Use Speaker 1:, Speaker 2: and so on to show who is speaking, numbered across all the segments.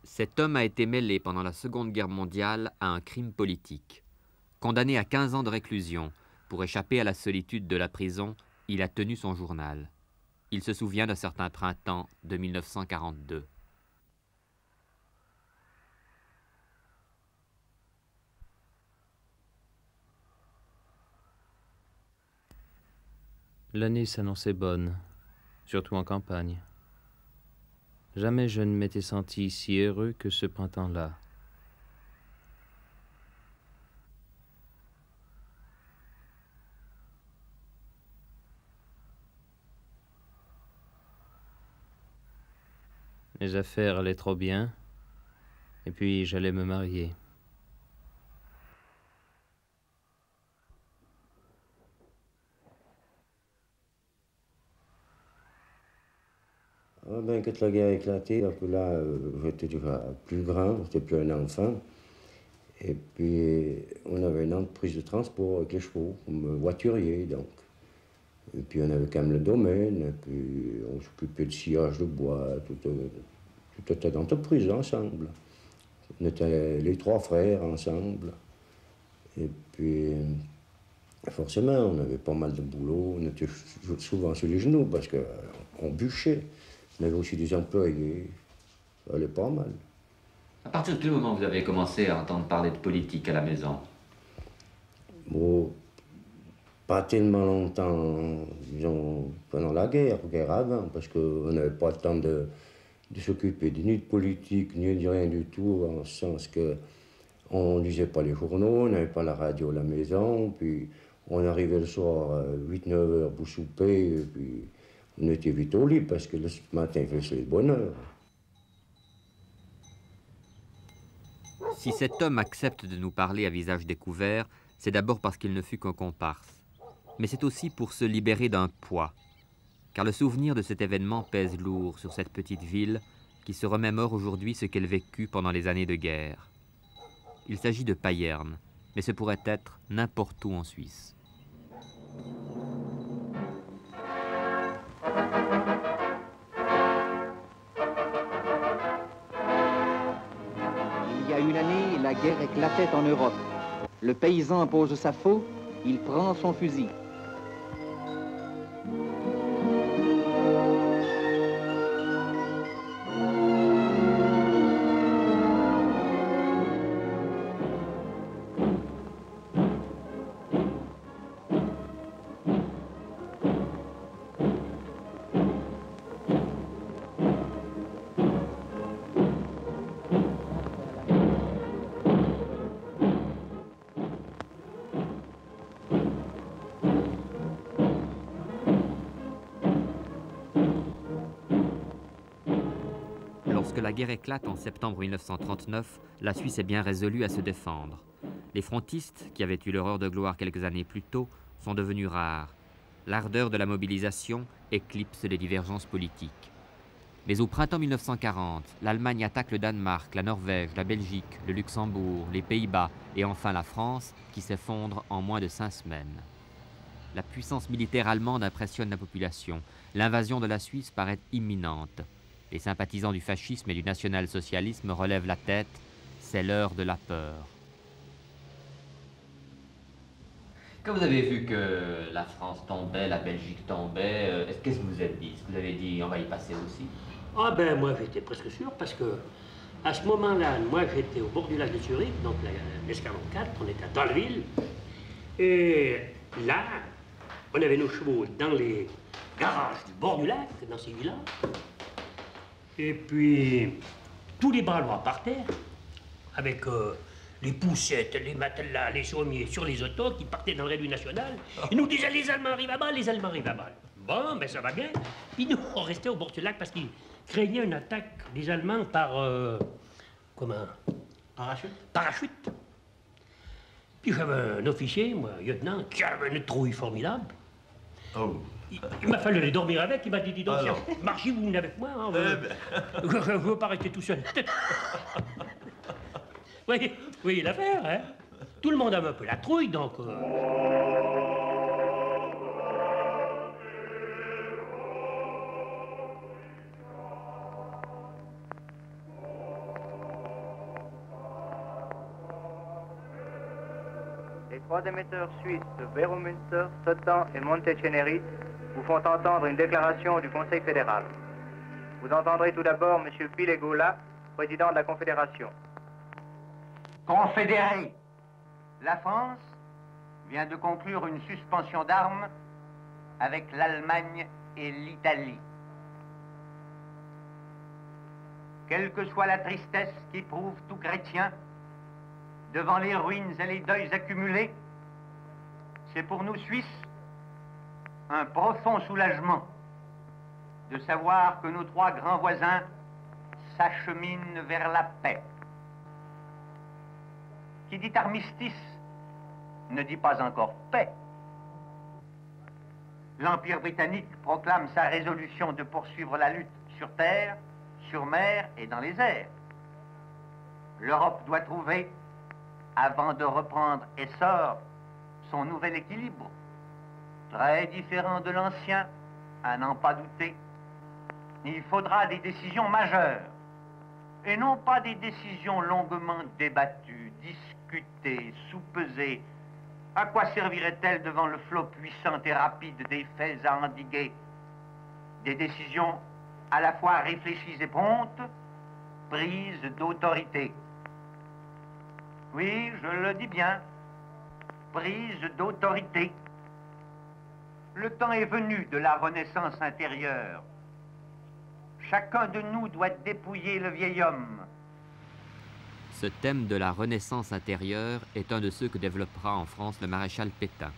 Speaker 1: Cet homme a été mêlé pendant la Seconde Guerre mondiale à un crime politique. Condamné à 15 ans de réclusion, pour échapper à la solitude de la prison, il a tenu son journal. Il se souvient d'un certain printemps de 1942.
Speaker 2: L'année s'annonçait bonne, surtout en campagne. Jamais je ne m'étais senti si heureux que ce printemps-là. Les affaires allaient trop bien, et puis j'allais me marier.
Speaker 3: Ah ben, quand la guerre a éclaté, là, j'étais déjà plus grand, j'étais plus un enfant. Et puis, on avait une entreprise de transport avec les chevaux, comme voiturier, donc. Et puis, on avait quand même le domaine, et puis on s'occupait de sciage de bois, tout un tas d'entreprises ensemble. On était les trois frères ensemble. Et puis, forcément, on avait pas mal de boulot, on était souvent sur les genoux parce qu'on bûchait. On avait aussi des employés, ça allait pas mal.
Speaker 1: À partir de quel moment vous avez commencé à entendre parler de politique à la maison?
Speaker 3: Bon, pas tellement longtemps, disons, pendant la guerre avant, parce qu'on n'avait pas le temps de s'occuper ni de politique, ni de rien du tout, en ce sens que on lisait pas les journaux, on n'avait pas la radio à la maison, puis on arrivait le soir à 8-9 heures pour souper, et puis on était vite au lit, parce que le matin, il faisait le bonheur.
Speaker 1: Si cet homme accepte de nous parler à visage découvert, c'est d'abord parce qu'il ne fut qu'un comparse. Mais c'est aussi pour se libérer d'un poids. Car le souvenir de cet événement pèse lourd sur cette petite ville qui se remémore aujourd'hui ce qu'elle vécut pendant les années de guerre. Il s'agit de Payerne, mais ce pourrait être n'importe où en Suisse.
Speaker 4: Il y a une année, la guerre éclatait en Europe. Le paysan pose sa faux, il prend son fusil.
Speaker 1: Lorsque la guerre éclate en septembre 1939, la Suisse est bien résolue à se défendre. Les frontistes, qui avaient eu l'horreur de gloire quelques années plus tôt, sont devenus rares. L'ardeur de la mobilisation éclipse les divergences politiques. Mais au printemps 1940, l'Allemagne attaque le Danemark, la Norvège, la Belgique, le Luxembourg, les Pays-Bas et enfin la France, qui s'effondre en moins de 5 semaines. La puissance militaire allemande impressionne la population. L'invasion de la Suisse paraît imminente. Les sympathisants du fascisme et du national-socialisme relèvent la tête. C'est l'heure de la peur. Quand vous avez vu que la France tombait, la Belgique tombait, qu'est-ce que vous êtes dit? Est-ce que vous avez dit on va y passer aussi?
Speaker 5: Ah ben moi j'étais presque sûr parce que à ce moment-là, moi j'étais au bord du lac de Zurich, donc l'escalon 4, on était à Dalville. Et là, on avait nos chevaux dans les garages du bord du lac, dans ces villas. Et puis, tous les balois par terre, avec les poussettes, les matelas, les sommiers sur les autos qui partaient dans le réduit national. Ils nous disaient les Allemands arrivent à balle, les Allemands arrivent à balle. Bon, ben ça va bien. Puis nous, on restait au bord du lac parce qu'ils craignaient une attaque des Allemands par... comment? Parachute. Parachute. Puis j'avais un officier, moi, lieutenant, qui avait une trouille formidable.
Speaker 6: Oh.
Speaker 5: Il m'a fallu aller dormir avec, il m'a dit, dis donc, marchez, vous venez avec moi, hein, je ne veux pas rester tout seul. Oui, oui, l'affaire, hein. Tout le monde avait un peu la trouille, donc...
Speaker 6: Les trois émetteurs suisses, Beromünster, Sottan et Monteceneri, vous font entendre une déclaration du Conseil fédéral. Vous entendrez tout d'abord M. Pilegola, président de la Confédération.
Speaker 7: Confédérés, la France vient de conclure une suspension d'armes avec l'Allemagne et l'Italie. Quelle que soit la tristesse qu'éprouve tout chrétien devant les ruines et les deuils accumulés, c'est pour nous Suisses un profond soulagement de savoir que nos trois grands voisins s'acheminent vers la paix. Qui dit armistice ne dit pas encore paix. L'Empire britannique proclame sa résolution de poursuivre la lutte sur terre, sur mer et dans les airs. L'Europe doit trouver, avant de reprendre essor, son nouvel équilibre, très différent de l'ancien, à n'en pas douter. Il faudra des décisions majeures, et non pas des décisions longuement débattues, discutées, soupesées. À quoi servirait-elle devant le flot puissant et rapide des faits à endiguer? Des décisions à la fois réfléchies et promptes, prises d'autorité. Oui, je le dis bien, prises d'autorité. Le temps est venu de la renaissance intérieure. Chacun de nous doit dépouiller le vieil homme.
Speaker 1: Ce thème de la renaissance intérieure est un de ceux que développera en France le maréchal Pétain.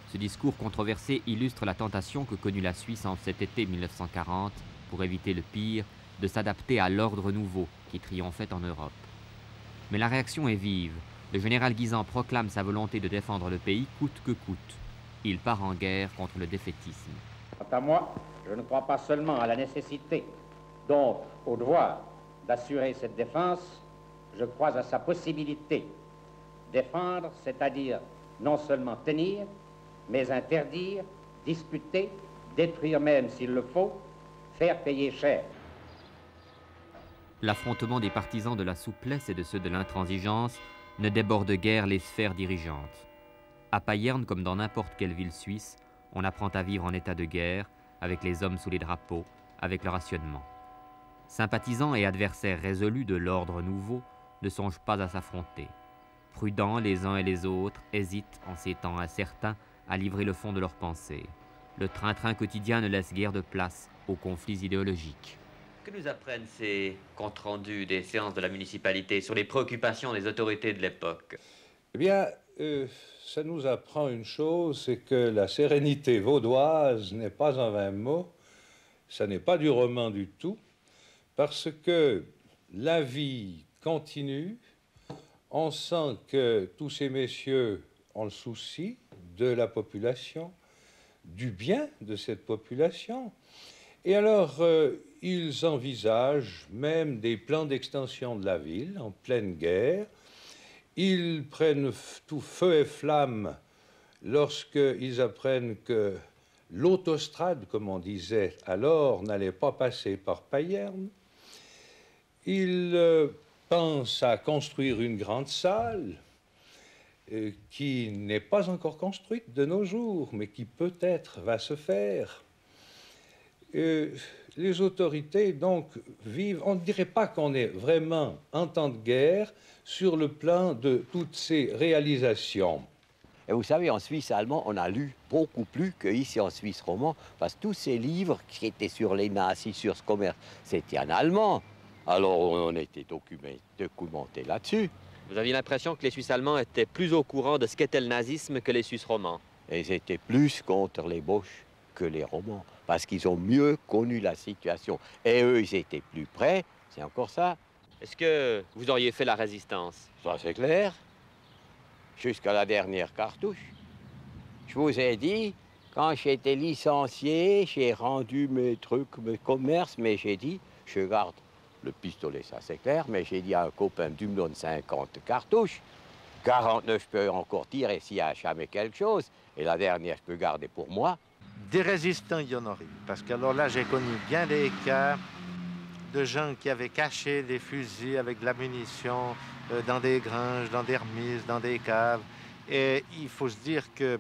Speaker 1: Ce discours controversé illustre la tentation que connut la Suisse en cet été 1940, pour éviter le pire, de s'adapter à l'ordre nouveau qui triomphait en Europe. Mais la réaction est vive. Le général Guisan proclame sa volonté de défendre le pays coûte que coûte. Il part en guerre contre le défaitisme.
Speaker 8: Quant à moi, je ne crois pas seulement à la nécessité, donc au devoir d'assurer cette défense, je crois à sa possibilité. Défendre, c'est-à-dire non seulement tenir, mais interdire, disputer, détruire même s'il le faut, faire payer cher.
Speaker 1: L'affrontement des partisans de la souplesse et de ceux de l'intransigeance ne déborde guère les sphères dirigeantes. À Payerne, comme dans n'importe quelle ville suisse, on apprend à vivre en état de guerre, avec les hommes sous les drapeaux, avec le rationnement. Sympathisants et adversaires résolus de l'ordre nouveau ne songent pas à s'affronter. Prudents les uns et les autres, hésitent, en ces temps incertains, à livrer le fond de leurs pensées. Le train-train quotidien ne laisse guère de place aux conflits idéologiques.
Speaker 9: Que nous apprennent ces comptes rendus des séances de la municipalité sur les préoccupations des autorités de l'époque?
Speaker 10: Eh bien, ça nous apprend une chose, c'est que la sérénité vaudoise n'est pas un vain mot, ça n'est pas du roman du tout, parce que la vie continue, on sent que tous ces messieurs ont le souci de la population, du bien de cette population, et alors ils envisagent même des plans d'extension de la ville en pleine guerre. Ils prennent tout feu et flamme lorsqu'ils apprennent que l'autostrade, comme on disait alors, n'allait pas passer par Payerne. Ils pensent à construire une grande salle qui n'est pas encore construite de nos jours, mais qui peut-être va se faire. Les autorités, donc, vivent, on ne dirait pas qu'on est vraiment en temps de guerre sur le plan de toutes ces réalisations.
Speaker 11: Et vous savez, en Suisse allemand, on a lu beaucoup plus qu'ici en Suisse romand, parce que tous ces livres qui étaient sur les nazis, sur ce commerce, c'était en allemand. Alors on était documenté là-dessus.
Speaker 9: Vous aviez l'impression que les Suisses allemands étaient plus au courant de ce qu'était le nazisme que les Suisses romands?
Speaker 11: Et ils étaient plus contre les Boches que les Romands, parce qu'ils ont mieux connu la situation. Et eux, ils étaient plus près, c'est encore ça.
Speaker 9: Est-ce que vous auriez fait la résistance?
Speaker 11: Ça, c'est clair. Jusqu'à la dernière cartouche. Je vous ai dit, quand j'ai été licencié, j'ai rendu mes trucs, mes commerces, mais j'ai dit, je garde le pistolet, ça c'est clair, mais j'ai dit à un copain, tu me donnes 50 cartouches, 49 je peux encore tirer s'il y a jamais quelque chose, et la dernière je peux garder pour moi.
Speaker 12: Des résistants, il y en aurait. Parce que alors là, j'ai connu bien des cas de gens qui avaient caché des fusils avec de la munition dans des granges, dans des remises, dans des caves. Et il faut se dire que,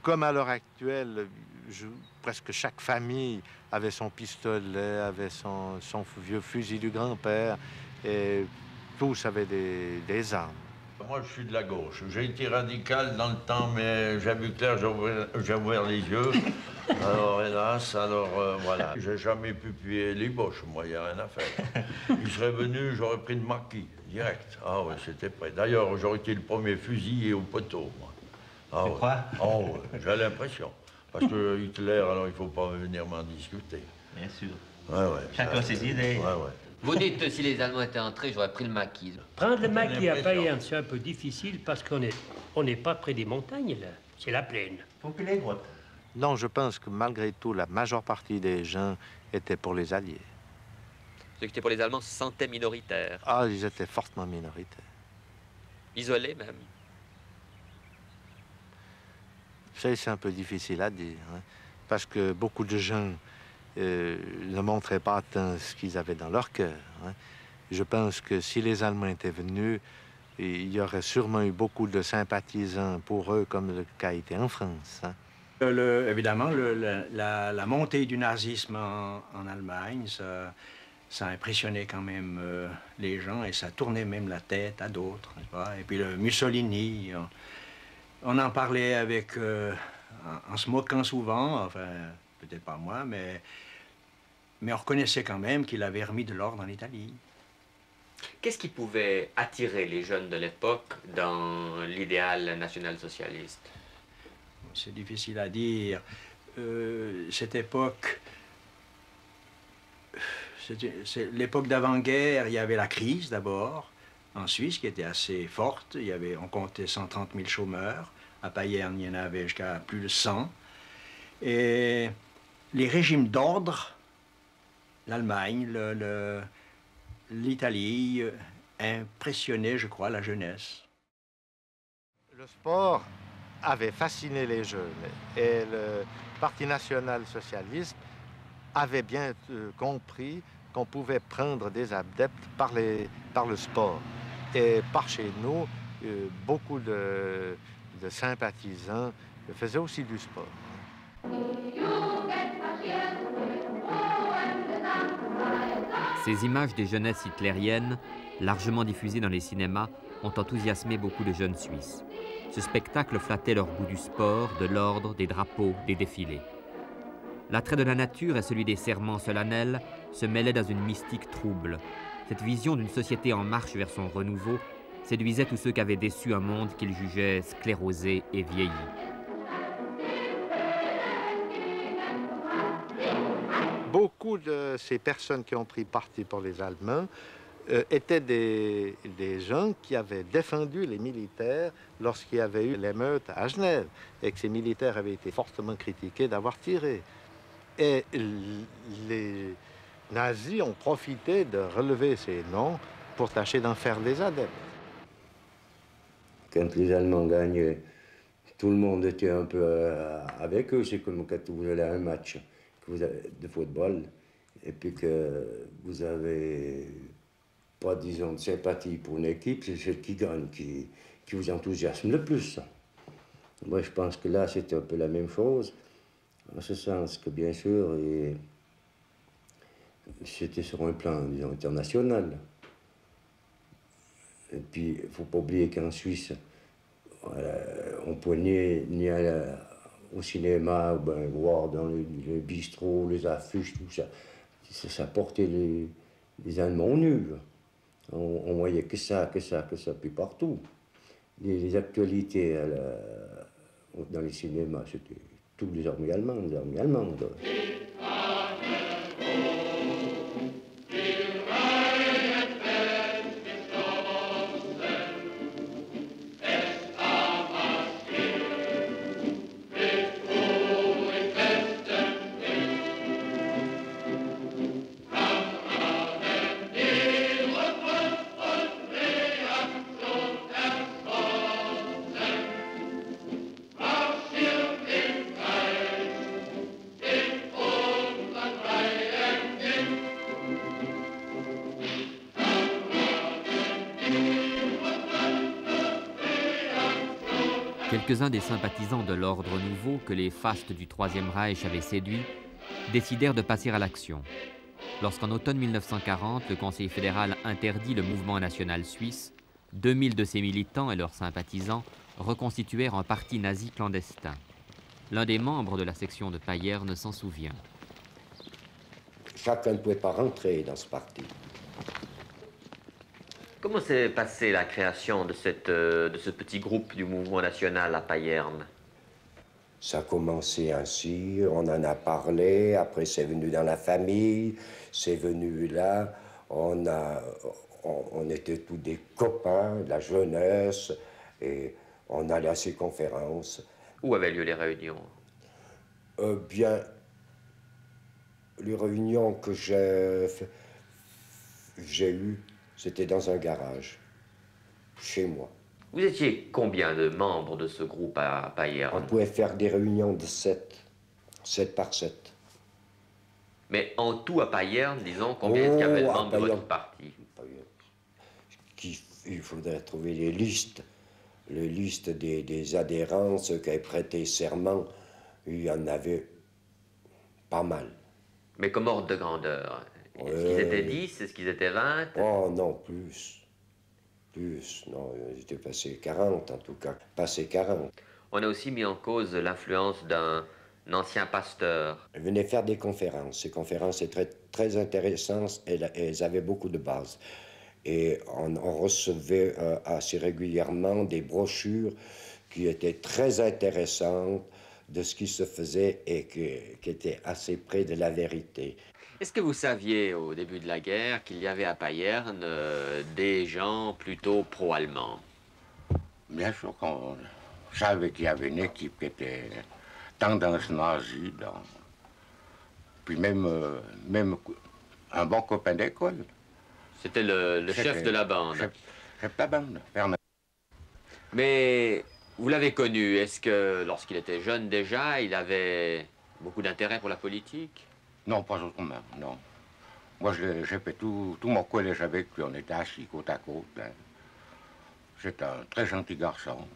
Speaker 12: comme à l'heure actuelle, presque chaque famille avait son pistolet, avait son vieux fusil du grand-père, et tous avaient des armes.
Speaker 13: Moi, je suis de la gauche. J'ai été radical dans le temps, mais j'ai vu clair, j'ai ouvert les yeux. Alors, hélas, voilà. J'ai jamais pu puer les boches, moi, il n'y a rien à faire. Il serait venu, j'aurais pris le marquis, direct. Ah ouais, c'était prêt. D'ailleurs, j'aurais été le premier fusillé au poteau, moi. Ah,
Speaker 14: tu crois?
Speaker 13: Oh, ouais, j'ai l'impression. Parce que Hitler, alors, il ne faut pas venir m'en discuter.
Speaker 14: Bien sûr.
Speaker 13: Ouais, ouais.
Speaker 14: Chacun ses idées.
Speaker 13: Ouais, ouais.
Speaker 9: Vous dites, si les Allemands étaient entrés, j'aurais pris le maquis.
Speaker 5: Prendre le maquis à Payerne, c'est un peu difficile parce qu'on n'est pas près des montagnes, là. C'est la plaine.
Speaker 14: Faut que les grottes.
Speaker 12: Non, je pense que malgré tout, la majeure partie des gens étaient pour les Alliés.
Speaker 9: Ceux qui étaient pour les Allemands se sentaient minoritaires.
Speaker 12: Ah, ils étaient fortement minoritaires.
Speaker 9: Isolés, même.
Speaker 12: C'est un peu difficile à dire, hein, parce que beaucoup de gens ne montraient pas tant ce qu'ils avaient dans leur cœur. Hein. Je pense que si les Allemands étaient venus, il y aurait sûrement eu beaucoup de sympathisants pour eux, comme le cas été en France. Hein.
Speaker 15: Évidemment, la montée du nazisme en Allemagne, ça impressionnait quand même les gens et ça tournait même la tête à d'autres. Et puis le Mussolini, on en parlait avec, en se moquant souvent, enfin, peut-être pas moi, mais on reconnaissait quand même qu'il avait remis de l'ordre en Italie.
Speaker 9: Qu'est-ce qui pouvait attirer les jeunes de l'époque dans l'idéal national-socialiste?
Speaker 15: C'est difficile à dire. Cette époque, c'est l'époque d'avant-guerre, il y avait la crise d'abord, en Suisse, qui était assez forte. On comptait 130 000 chômeurs. À Payerne, il y en avait jusqu'à plus de 100. Et les régimes d'ordre, l'Allemagne, l'Italie, impressionnaient, je crois, la jeunesse.
Speaker 12: Le sport avait fasciné les jeunes et le Parti national-socialiste avait bien compris qu'on pouvait prendre des adeptes par le sport. Et par chez nous, beaucoup de sympathisants faisaient aussi du sport.
Speaker 1: Ces images des jeunesses hitlériennes, largement diffusées dans les cinémas, ont enthousiasmé beaucoup de jeunes Suisses. Ce spectacle flattait leur goût du sport, de l'ordre, des drapeaux, des défilés. L'attrait de la nature et celui des serments solennels se mêlaient dans une mystique trouble. Cette vision d'une société en marche vers son renouveau séduisait tous ceux qui avaient déçu un monde qu'ils jugeaient sclérosé et vieilli.
Speaker 12: Beaucoup de ces personnes qui ont pris parti pour les Allemands étaient des gens qui avaient défendu les militaires lorsqu'il y avait eu l'émeute à Genève et que ces militaires avaient été fortement critiqués d'avoir tiré. Et les nazis ont profité de relever ces noms pour tâcher d'en faire des adeptes.
Speaker 3: Quand les Allemands gagnaient, tout le monde était un peu avec eux. C'est comme quand vous allez à un match de football et puis que vous avez pas, disons, de sympathie pour une équipe, c'est celle qui gagne qui vous enthousiasme le plus. Moi, je pense que là, c'est un peu la même chose, en ce sens que, bien sûr, c'était sur un plan, disons, international. Et puis, il ne faut pas oublier qu'en Suisse, on pouvait ni aller au cinéma, ou bien voir dans les bistrots, les affiches, tout ça. Ça portait les Allemands nus. On voyait que ça, puis partout. Les actualités dans les cinémas, c'était toutes les armées allemandes.
Speaker 1: Quelques-uns des sympathisants de l'ordre nouveau que les fastes du Troisième Reich avaient séduits décidèrent de passer à l'action. Lorsqu'en automne 1940, le Conseil fédéral interdit le mouvement national suisse, 2000 de ses militants et leurs sympathisants reconstituèrent un parti nazi clandestin. L'un des membres de la section de Payerne s'en souvient.
Speaker 3: Chacun ne pouvait pas rentrer dans ce parti.
Speaker 9: Comment s'est passée la création de ce petit groupe du mouvement national à Payerne?
Speaker 3: Ça a commencé ainsi, on en a parlé, après c'est venu dans la famille, c'est venu là, on était tous des copains de la jeunesse, et on allait à ces conférences.
Speaker 9: Où avaient lieu les réunions?
Speaker 3: Bien, les réunions que j'ai eues, c'était dans un garage, chez moi.
Speaker 9: Vous étiez combien de membres de ce groupe à Payerne?
Speaker 3: On pouvait faire des réunions de 7 par 7.
Speaker 9: Mais en tout à Payerne, disons, combien est-ce qu'il y avait de membres de votre parti?
Speaker 3: Il faudrait trouver les listes des adhérents, ceux qui avaient prêté serment. Il y en avait pas mal.
Speaker 9: Mais comme ordre de grandeur? Est-ce qu'ils étaient 10? Est-ce qu'ils étaient 20?
Speaker 3: Oh non, plus. Non, ils étaient passés 40 en tout cas, passé 40.
Speaker 9: On a aussi mis en cause l'influence d'un ancien pasteur.
Speaker 3: Ils venaient faire des conférences. Ces conférences étaient très intéressantes et elles avaient beaucoup de bases. Et on recevait assez régulièrement des brochures qui étaient très intéressantes de ce qui se faisait et qui étaient assez près de la vérité.
Speaker 9: Est-ce que vous saviez au début de la guerre qu'il y avait à Payerne des gens plutôt pro-allemands?
Speaker 14: Bien sûr qu'on savait qu'il y avait une équipe qui était tendance nazie, puis même un bon copain d'école.
Speaker 9: C'était le chef de la bande.
Speaker 14: Chef de la bande, Fernand.
Speaker 9: Mais vous l'avez connu, est-ce que lorsqu'il était jeune déjà, il avait beaucoup d'intérêt pour la politique?
Speaker 14: Non, pas autrement, non. Moi, j'ai fait tout mon collège avec lui, on était assis côte à côte. Hein. C'était un très gentil garçon.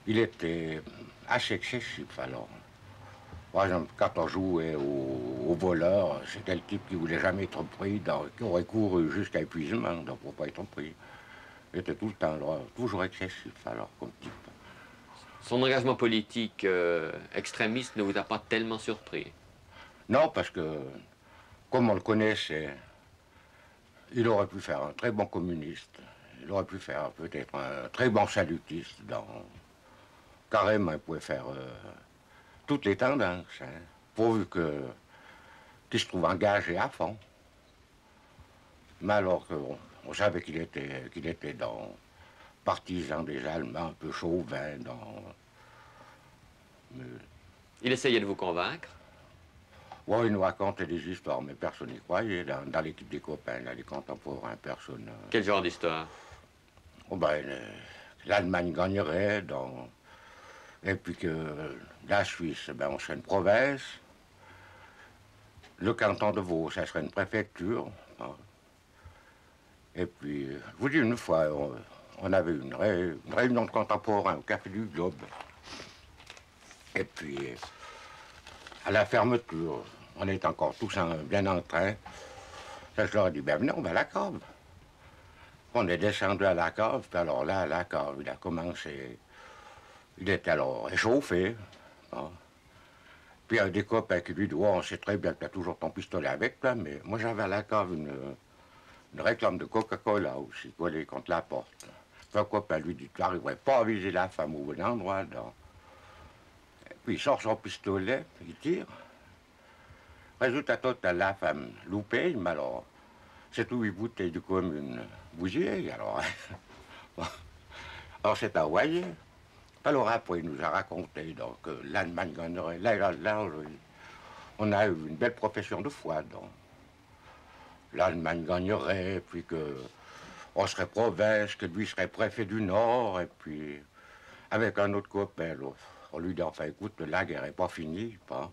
Speaker 14: Il était assez excessif, alors. Par exemple, quand on jouait au voleur, c'était le type qui voulait jamais être pris, qui aurait couru jusqu'à épuisement, donc pour pas être pris. Il était tout le temps là, toujours excessif, alors, comme type.
Speaker 9: Son engagement politique extrémiste ne vous a pas tellement surpris?
Speaker 14: Non, parce que, comme on le connaissait, il aurait pu faire un très bon communiste. Il aurait pu faire peut-être un très bon salutiste. Carrément, il pouvait faire toutes les tendances, hein, pourvu qu'il se trouve engagé à fond. Mais alors qu'on savait qu'il était partisan des Allemands, un peu chauvin.
Speaker 9: Il essayait de vous convaincre?
Speaker 14: Oui, il nous racontait des histoires, mais personne n'y croyait. Dans l'équipe des copains, là, les contemporains, personne.
Speaker 9: Quel genre d'histoire?
Speaker 14: Oh ben, l'Allemagne gagnerait, et puis que la Suisse, ben, on serait une province. Le canton de Vaud, ça serait une préfecture. Hein. Et puis, je vous dis, une fois, on avait une réunion de contemporains au Café du Globe. Et puis, à la fermeture, on est encore tous bien en train. Je leur ai dit, ben venez, on va à la cave. On est descendu à la cave, puis alors là, à la cave, il a commencé. Il était alors échauffé. Hein. Puis il y a des copains qui lui disent, oh, on sait très bien que tu as toujours ton pistolet avec toi, mais moi j'avais à la cave une réclame de Coca-Cola aussi, collée contre la porte. Puis un copain lui dit, tu n'arriverais pas à viser la femme au bon endroit. Et puis il sort son pistolet, il tire. Résultat total, la femme loupée, mais alors, c'est où 8 bouteilles de commune bousillées, alors. Alors c'est envoyé. Alors après, il nous a raconté que l'Allemagne gagnerait. Là, on a eu une belle profession de foi, donc. L'Allemagne gagnerait, puis on serait province, que lui serait préfet du Nord, et puis avec un autre copain, on lui dit, enfin écoute, la guerre n'est pas finie, pas.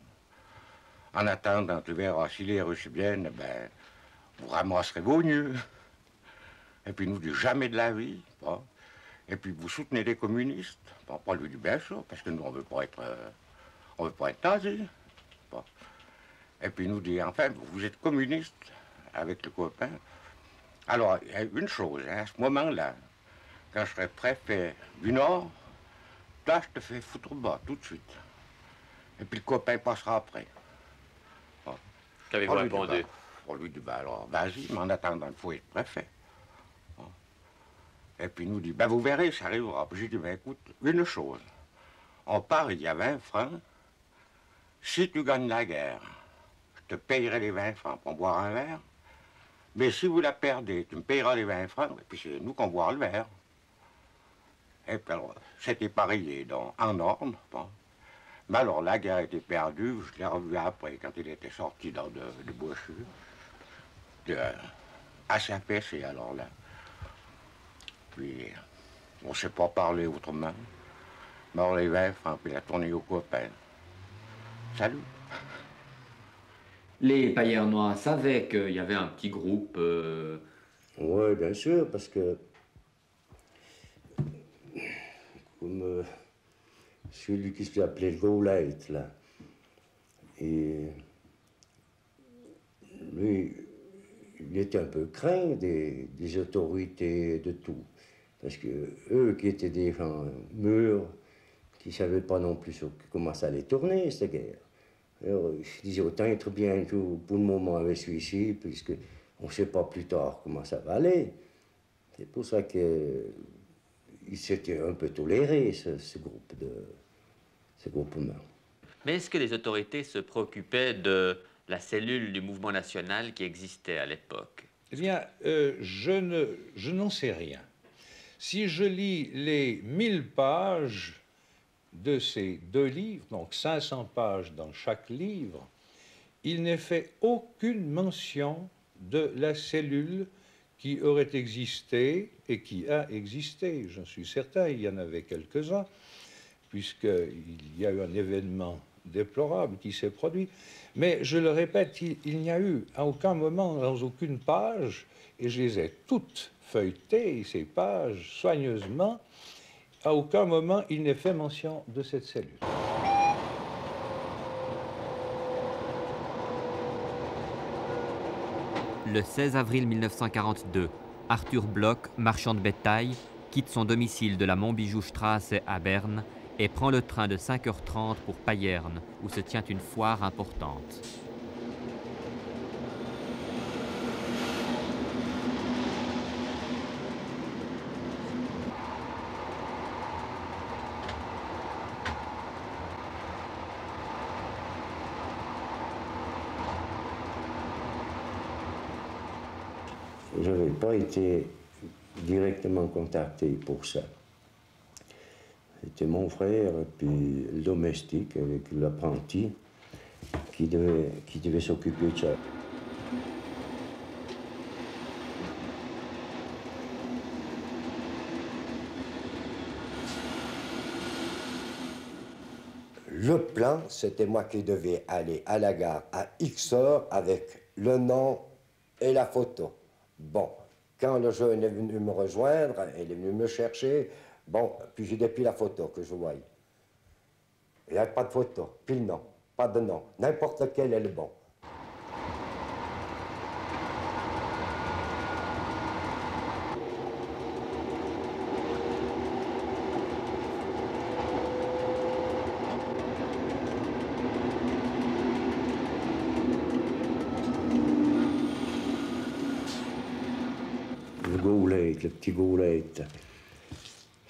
Speaker 14: En attendant, tu verras, si les Russes viennent, ben, vous ramasserez vos nœuds. Et puis, nous dit jamais de la vie. Pas. Et puis vous soutenez les communistes. Bon, pas lui du bien sûr, parce que nous, on veut pas être nazis. Bon. Et puis il nous dit, enfin, vous êtes communiste avec le copain. Alors, il y a une chose, hein, à ce moment-là, quand je serai préfet du Nord, là, je te fais foutre bas tout de suite. Et puis le copain passera après. Bon.
Speaker 9: Qu'avez-vous répondu?
Speaker 14: On lui dit, ben alors, vas-y, mais en attendant, il faut être préfet. Bon. Et puis il nous dit, ben vous verrez, ça arrivera. Puis j'ai dit, ben écoute, une chose, on part, il y a 20 francs. Si tu gagnes la guerre, je te payerai les 20 francs pour boire un verre. Mais si vous la perdez, tu me payeras les 20 francs, et puis c'est nous qu'on boira le verre. Et puis alors, c'était parié en ordre. Bon. Mais alors, la guerre était perdue, je l'ai revu après, quand il était sorti de Bochu, à Saint-Pé, alors là. Puis, on ne s'est pas parlé autrement. Mais alors, les 20 francs, puis il a tourné au copain. Salut.
Speaker 1: Les Paillernois savaient qu'il y avait un petit groupe...
Speaker 3: Oui, bien sûr, parce que... Comme celui qui se appelait le Gaulette, là. Et lui, il était un peu craint des autorités de tout. Parce que eux qui étaient des gens mûrs, qui ne savaient pas non plus comment ça allait tourner, cette guerre. Alors, je disais, autant être bien tout pour le moment avec celui-ci, puisqu'on ne sait pas plus tard comment ça va aller. C'est pour ça qu'il s'était un peu toléré, ce groupement.
Speaker 1: Mais est-ce que les autorités se préoccupaient de la cellule du mouvement national qui existait à l'époque?
Speaker 10: Eh bien, je n'en sais rien. Si je lis les 1000 pages de ces 2 livres, donc 500 pages dans chaque livre, il n'est fait aucune mention de la cellule qui aurait existé et qui a existé. J'en suis certain, il y en avait quelques-uns, puisqu'il y a eu un événement déplorable qui s'est produit. Mais je le répète, il n'y a eu à aucun moment, dans aucune page, et je les ai toutes feuilletées, ces pages, soigneusement, à aucun moment il n'est fait mention de cette cellule.
Speaker 1: Le 16 avril 1942, Arthur Bloch, marchand de bétail, quitte son domicile de la Montbijoustrasse à Berne et prend le train de 5h30 pour Payerne, où se tient une foire importante.
Speaker 3: Je n'avais pas été directement contacté pour ça. C'était mon frère et puis le domestique avec l'apprenti qui devait s'occuper de ça.
Speaker 16: Le plan, c'était moi qui devais aller à la gare à X heures avec le nom et la photo. Bon, quand le jeune est venu me rejoindre, il est venu me chercher, bon, puis j'ai depuis la photo que je voyais. Il n'y a pas de photo, puis le nom, pas de nom, n'importe lequel est le bon.
Speaker 3: Le petit Gaulette,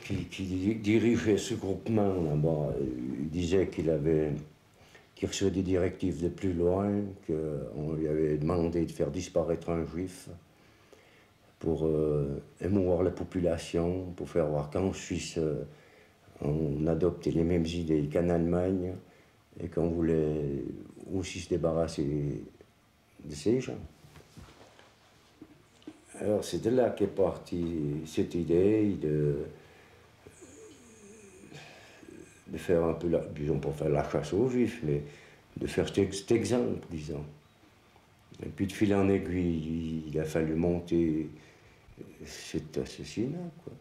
Speaker 3: qui dirigeait ce groupement là-bas, il disait qu'il recevait des directives de plus loin, qu'on lui avait demandé de faire disparaître un juif pour émouvoir la population, pour faire voir qu'en Suisse, on adoptait les mêmes idées qu'en Allemagne et qu'on voulait aussi se débarrasser de ces gens. Alors c'est de là qu'est partie cette idée de faire un peu, disons pas faire la chasse aux juifs, mais de faire cet exemple, disons. Et puis de fil en aiguille, il a fallu monter cet assassinat, quoi.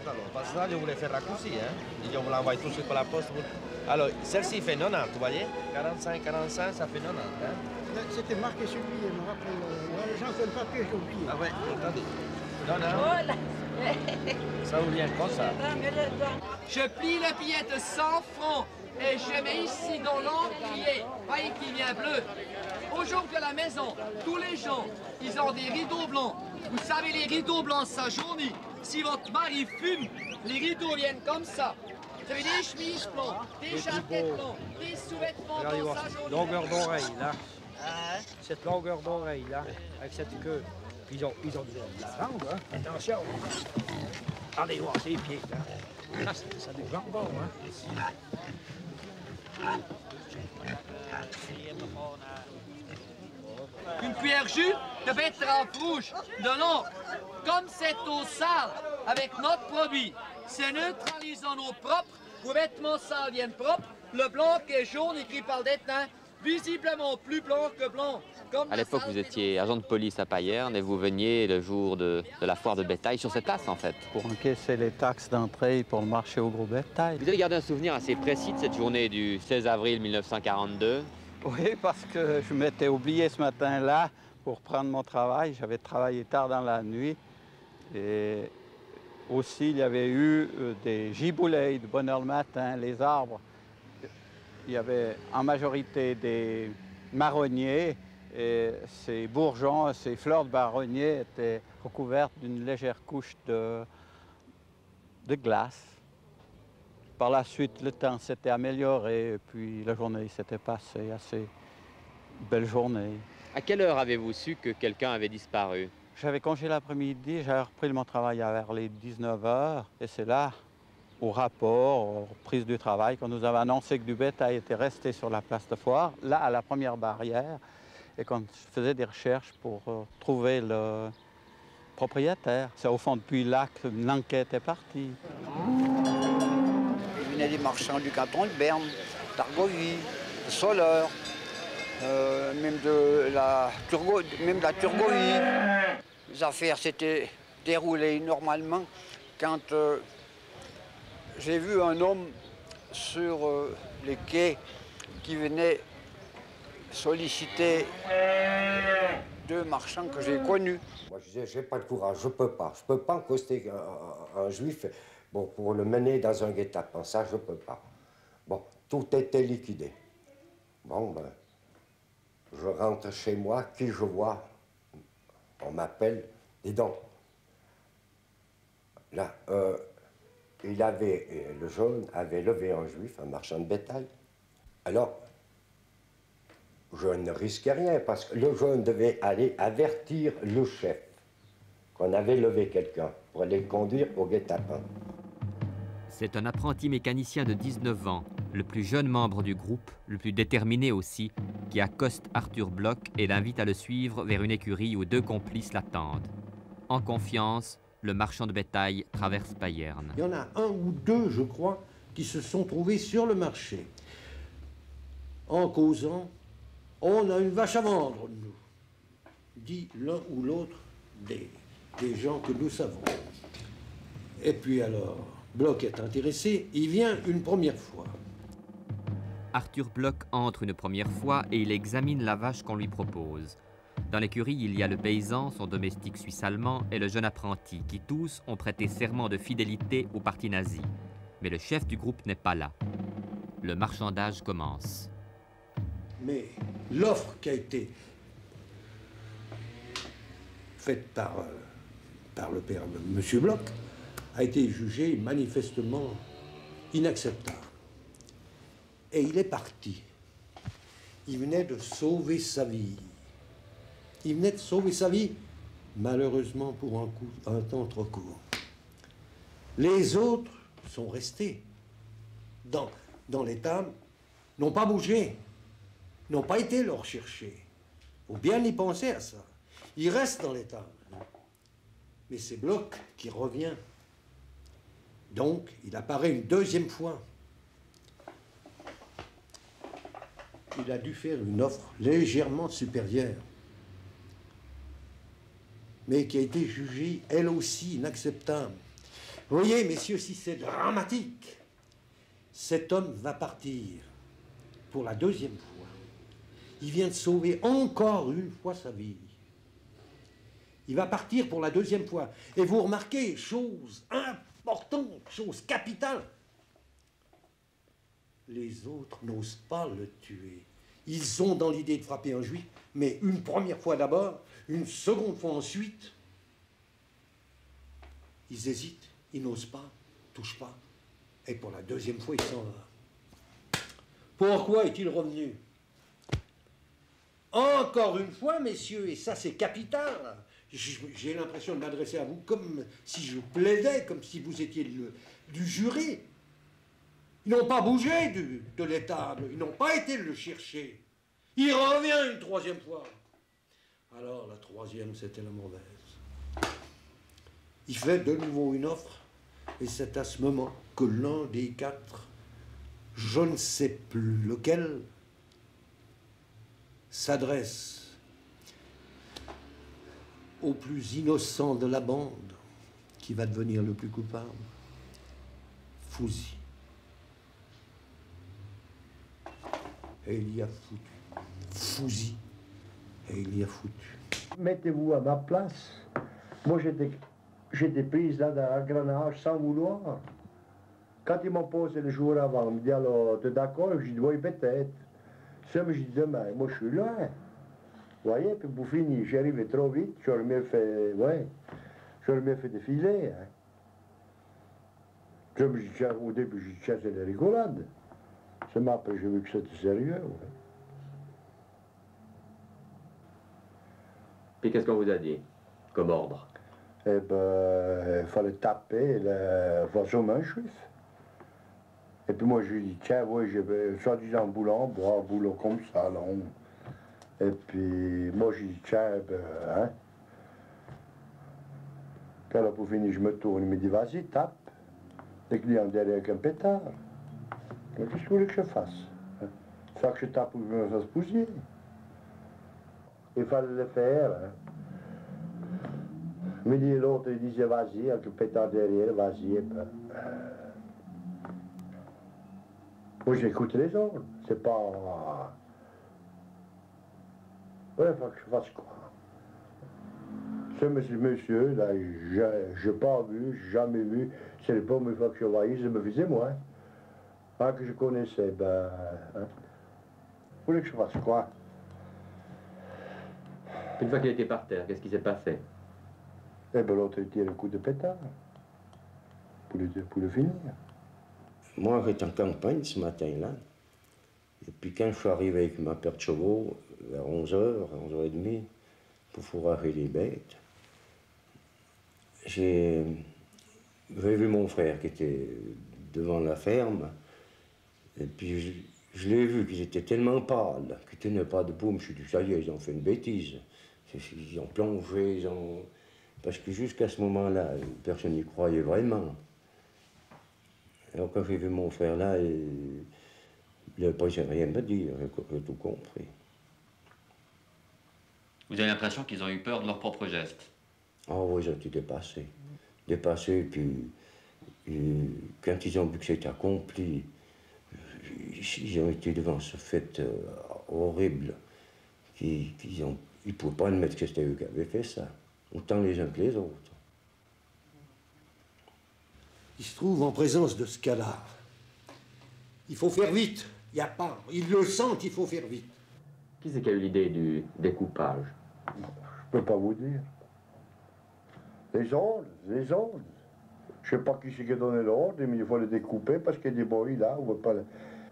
Speaker 17: alors, parce que là, je voulais faire raccourci, hein. Et je vous l'envoie tout de suite par la poste. Alors, celle-ci fait 90, vous voyez? 45, 45, ça fait 90, hein.
Speaker 18: C'était marqué sur le billet, je me rappelle. Les gens font le papier, j'ai oublié.
Speaker 17: Ah ouais, attendez. 90. Ça vous vient comme ça.
Speaker 19: Je plie le billet de 100 francs et je mets ici dans l'encrier. Voyez qu'il vient bleu. Aujourd'hui à la maison, tous les gens, ils ont des rideaux blancs. Vous savez, les rideaux blancs, ça jaunit. Si votre mari fume, les rideaux viennent comme ça. Vous avez des chemises blancs, des jaquettes blancs, des sous-vêtements blancs, ça jaunit.
Speaker 18: Longueur d'oreille, là. Cette longueur d'oreille, là, avec cette queue. Ils ont de la langue, hein. Attention. Allez voir ses pieds, là. Ça du jambon, hein.
Speaker 19: Une cuillère jus de betterave rouge. Non, comme cette eau sale avec notre produit, c'est neutralisant eau propre, vos vêtements sales viennent propres, le blanc qui est jaune écrit par le destin, visiblement plus blanc que blanc.
Speaker 1: À l'époque, vous étiez agent de police à Payerne et vous veniez le jour de la foire de bétail sur cette place, en fait.
Speaker 20: Pour encaisser les taxes d'entrée pour le marché au gros bétail.
Speaker 1: Vous avez gardé un souvenir assez précis de cette journée du 16 avril 1942?
Speaker 20: Oui, parce que je m'étais oublié ce matin-là pour prendre mon travail. J'avais travaillé tard dans la nuit. Et aussi, il y avait eu des giboulées de bonne heure le matin, les arbres. Il y avait en majorité des marronniers. Et ces bourgeons, ces fleurs de marronnier étaient recouvertes d'une légère couche de glace. Par la suite, le temps s'était amélioré et puis la journée s'était passée, assez belle journée.
Speaker 1: À quelle heure avez-vous su que quelqu'un avait disparu?
Speaker 20: J'avais congé l'après-midi, j'avais repris mon travail vers les 19h et c'est là, au rapport, aux reprises du travail, qu'on nous avait annoncé que du bétail était resté sur la place de foire, là à la première barrière, et qu'on faisait des recherches pour trouver le propriétaire. C'est au fond depuis là que l'enquête est partie.
Speaker 21: Il venait des marchands du canton de Berne, d'Argovie, de Soleure, même de la Turgovie. Les affaires s'étaient déroulées normalement quand j'ai vu un homme sur les quais qui venait solliciter deux marchands que j'ai connus.
Speaker 16: Moi, je disais, j'ai pas de courage, je peux pas accoster un juif pour le mener dans un guet-apens, ça, je peux pas. Bon, tout était liquidé. Bon, ben, je rentre chez moi, qui je vois? On m'appelle, dis donc. Là, le jeune avait levé un juif, un marchand de bétail. Alors, je ne risquais rien parce que le jeune devait aller avertir le chef qu'on avait levé quelqu'un pour aller le conduire au guet-apens.
Speaker 1: C'est un apprenti mécanicien de 19 ans, le plus jeune membre du groupe, le plus déterminé aussi, qui accoste Arthur Bloch et l'invite à le suivre vers une écurie où deux complices l'attendent. En confiance, le marchand de bétail traverse Payerne.
Speaker 18: Il y en a un ou deux, je crois, qui se sont trouvés sur le marché. En causant, on a une vache à vendre, nous, dit l'un ou l'autre des gens que nous savons. Et puis alors, Bloch est intéressé, il vient une première fois.
Speaker 1: Arthur Bloch entre une première fois et il examine la vache qu'on lui propose. Dans l'écurie, il y a le paysan, son domestique suisse-allemand et le jeune apprenti, qui tous ont prêté serment de fidélité au parti nazi. Mais le chef du groupe n'est pas là. Le marchandage commence.
Speaker 18: Mais l'offre qui a été faite par le père de M. Bloch a été jugée manifestement inacceptable. Et il est parti. Il venait de sauver sa vie. Il venait de sauver sa vie, malheureusement pour un temps trop court. Les autres sont restés dans l'étable, n'ont pas bougé, n'ont pas été le rechercher. Il faut bien y penser à ça. Il reste dans l'étable. Mais c'est Bloch qui revient. Donc, il apparaît une deuxième fois. Il a dû faire une offre légèrement supérieure, mais qui a été jugée, elle aussi, inacceptable. Vous voyez, messieurs, si c'est dramatique, cet homme va partir pour la deuxième fois. Il vient de sauver encore une fois sa vie. Il va partir pour la deuxième fois. Et vous remarquez, chose importante, chose capitale, les autres n'osent pas le tuer. Ils ont dans l'idée de frapper un juif, mais une première fois d'abord, une seconde fois ensuite. Ils hésitent, ils n'osent pas, touchent pas. Et pour la deuxième fois, il s'en va. Pourquoi est-il revenu? Encore une fois, messieurs, et ça c'est capital, j'ai l'impression de m'adresser à vous comme si je plaidais, comme si vous étiez du jury. Ils n'ont pas bougé de l'étable, ils n'ont pas été le chercher. Il revient une troisième fois. Alors la troisième, c'était la mauvaise. Il fait de nouveau une offre, et c'est à ce moment que l'un des quatre, je ne sais plus lequel, s'adresse au plus innocent de la bande, qui va devenir le plus coupable, Fouzi. Et il y a foutu. Fouzi. Et il y a foutu.
Speaker 2: Mettez-vous à ma place. Moi, j'étais prise là dans l'engrenage sans vouloir. Quand ils m'ont posé le jour avant, ils me dit alors, t'es d'accord? Je dis oui, peut-être. Ça, mais je dis demain, moi je suis loin. Vous voyez, puis pour finir, j'arrivais trop vite, j'aurais mieux fait, ouais, j'aurais mieux fait défiler. Hein. Ça, mais au début, je dis, tiens, c'est de la rigolade. Ça m'a après, j'ai vu que c'était sérieux, ouais.
Speaker 9: Puis qu'est-ce qu'on vous a dit comme ordre?
Speaker 2: Eh ben, il fallait taper le voisin juif. Et puis moi, je lui dis, tiens, oui, je vais, soi-disant boulot, boire un boulot comme ça, long. Et puis, moi, je lui dis, tiens, ben, hein. Puis alors, pour finir, je me tourne, il me dit, vas-y, tape. Les clients derrière avec un pétard. Mais qu'est-ce que vous voulez que je fasse? Hein? Faut que je tape pour que je me fasse pousser. Il fallait le faire, hein. Mais l'autre, il disait, vas-y, avec le pétard derrière, vas-y, et ben... Moi, j'écoute les ordres. C'est pas... Ouais, il faut que je fasse quoi? Ce monsieur, là, j'ai pas vu, jamais vu. C'est la première fois que je voyais, je me faisais moi. Hein, que je connaissais, ben... Hein. Vous voulez que je fasse quoi?
Speaker 9: Une fois qu'il était par terre, qu'est-ce qui s'est passé?
Speaker 2: Eh ben, l'autre, il tire un coup de pétard. Pour le finir.
Speaker 3: Moi, j'étais en campagne ce matin-là. Et puis quand je suis arrivé avec ma paire de chevaux, vers 11h, 11h30, pour fourrager les bêtes, j'ai vu mon frère qui était devant la ferme. Et puis je l'ai vu qu'ils étaient tellement pâles qu'ils ne tenaient pas debout. Je me suis dit, ça y est, ils ont fait une bêtise. Ils ont plongé, ils ont... Parce que jusqu'à ce moment-là, personne n'y croyait vraiment. Alors quand j'ai vu mon frère là, il n'avait pas rien à dire, j'ai tout compris.
Speaker 1: Vous avez l'impression qu'ils ont eu peur de leurs propres gestes?
Speaker 3: Oh oui, ils ont été dépassés. Dépassés, puis quand ils ont vu que c'était accompli, ils ont été devant ce fait horrible, qu'ils ne pouvaient pas admettre que c'était eux qui avaient fait ça, autant les uns que les autres.
Speaker 18: Il se trouve en présence de ce cadavre. Il faut faire vite. Il n'y a pas. Ils le sentent, il faut faire vite.
Speaker 9: Qui c'est qui a eu l'idée du découpage?
Speaker 2: Je ne peux pas vous dire. Les ondes. Je ne sais pas qui c'est qui a donné l'ordre, mais il faut le découper parce qu'il y a des boys là. On veut pas le...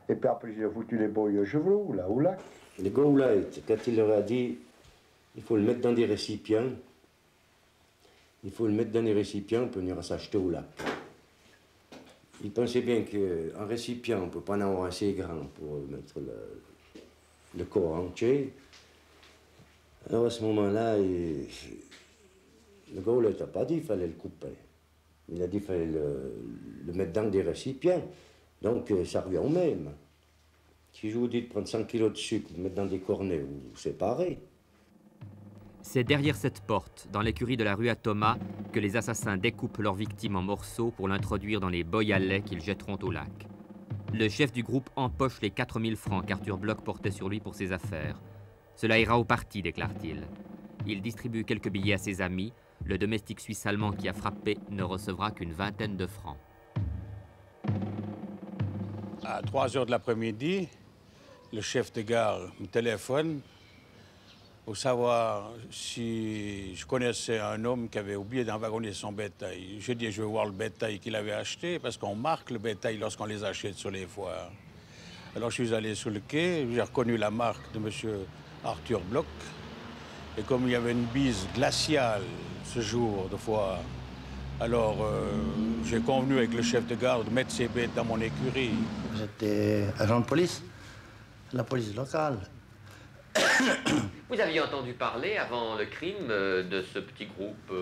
Speaker 2: Et puis après, j'ai foutu les boys à chevreau, là, ou là.
Speaker 3: Le gars là, quand il leur a dit, il faut le mettre dans des récipients, il faut le mettre dans des récipients pour venir s'acheter au lac. Il pensait bien qu'un récipient, on ne peut pas en avoir assez grand pour mettre le corps entier. Alors à ce moment-là, le gars ne t'a pas dit qu'il fallait le couper. Il a dit qu'il fallait le mettre dans des récipients. Donc ça revient au même. Si je vous dis de prendre 100 kilos de sucre, de mettre dans des cornets ou séparer.
Speaker 1: C'est derrière cette porte, dans l'écurie de la rue à Thomas, que les assassins découpent leur victime en morceaux pour l'introduire dans les boyes à lait qu'ils jetteront au lac. Le chef du groupe empoche les 4000 francs qu'Arthur Bloch portait sur lui pour ses affaires. Cela ira au parti, déclare-t-il. Il distribue quelques billets à ses amis. Le domestique suisse-allemand qui a frappé ne recevra qu'une vingtaine de francs.
Speaker 10: À 3 heures de l'après-midi, le chef de gare me téléphone pour savoir si je connaissais un homme qui avait oublié d'envagonner son bétail. J'ai dit, je veux voir le bétail qu'il avait acheté, parce qu'on marque le bétail lorsqu'on les achète sur les foires. Alors je suis allé sur le quai, j'ai reconnu la marque de M. Arthur Bloch. Et comme il y avait une bise glaciale ce jour de foire, alors j'ai convenu avec le chef de gare de mettre ses bêtes dans mon écurie.
Speaker 4: J'étais agent de police, la police locale.
Speaker 9: Vous aviez entendu parler, avant le crime, de ce petit groupe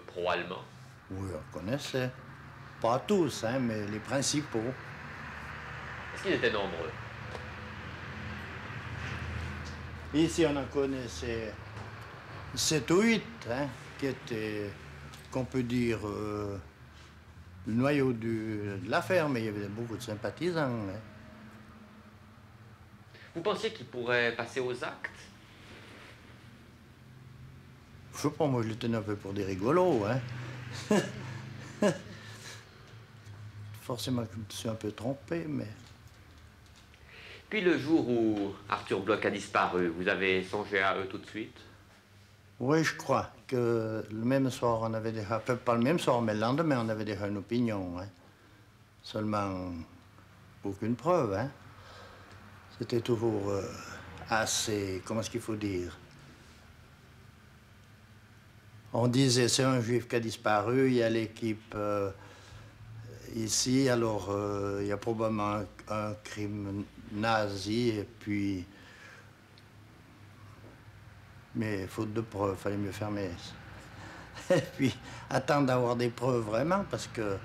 Speaker 9: pro-allemand?
Speaker 4: Oui, on connaissait. Pas tous, hein, mais les principaux.
Speaker 9: Est-ce qu'ils étaient nombreux?
Speaker 4: Ici, on en connaissait 7 ou 8, hein, qui étaient, qu'on peut dire, le noyau de l'affaire, mais il y avait beaucoup de sympathisants. Hein.
Speaker 9: Vous pensiez qu'ils pourraient passer aux actes?
Speaker 4: Je sais pas, moi je les tenais un peu pour des rigolos, hein. Forcément que je me suis un peu trompé, mais...
Speaker 9: Puis le jour où Arthur Bloch a disparu, vous avez songé à eux tout de suite?
Speaker 4: Oui, je crois que le même soir, on avait déjà... Pas le même soir, mais le lendemain, on avait déjà une opinion, hein. Seulement, aucune preuve, hein. C'était toujours assez... Comment est-ce qu'il faut dire? On disait, c'est un juif qui a disparu, il y a l'équipe ici, alors il y a probablement un crime nazi, et puis... Mais faute de preuves, il fallait mieux fermer. Et puis, attendre d'avoir des preuves vraiment, parce que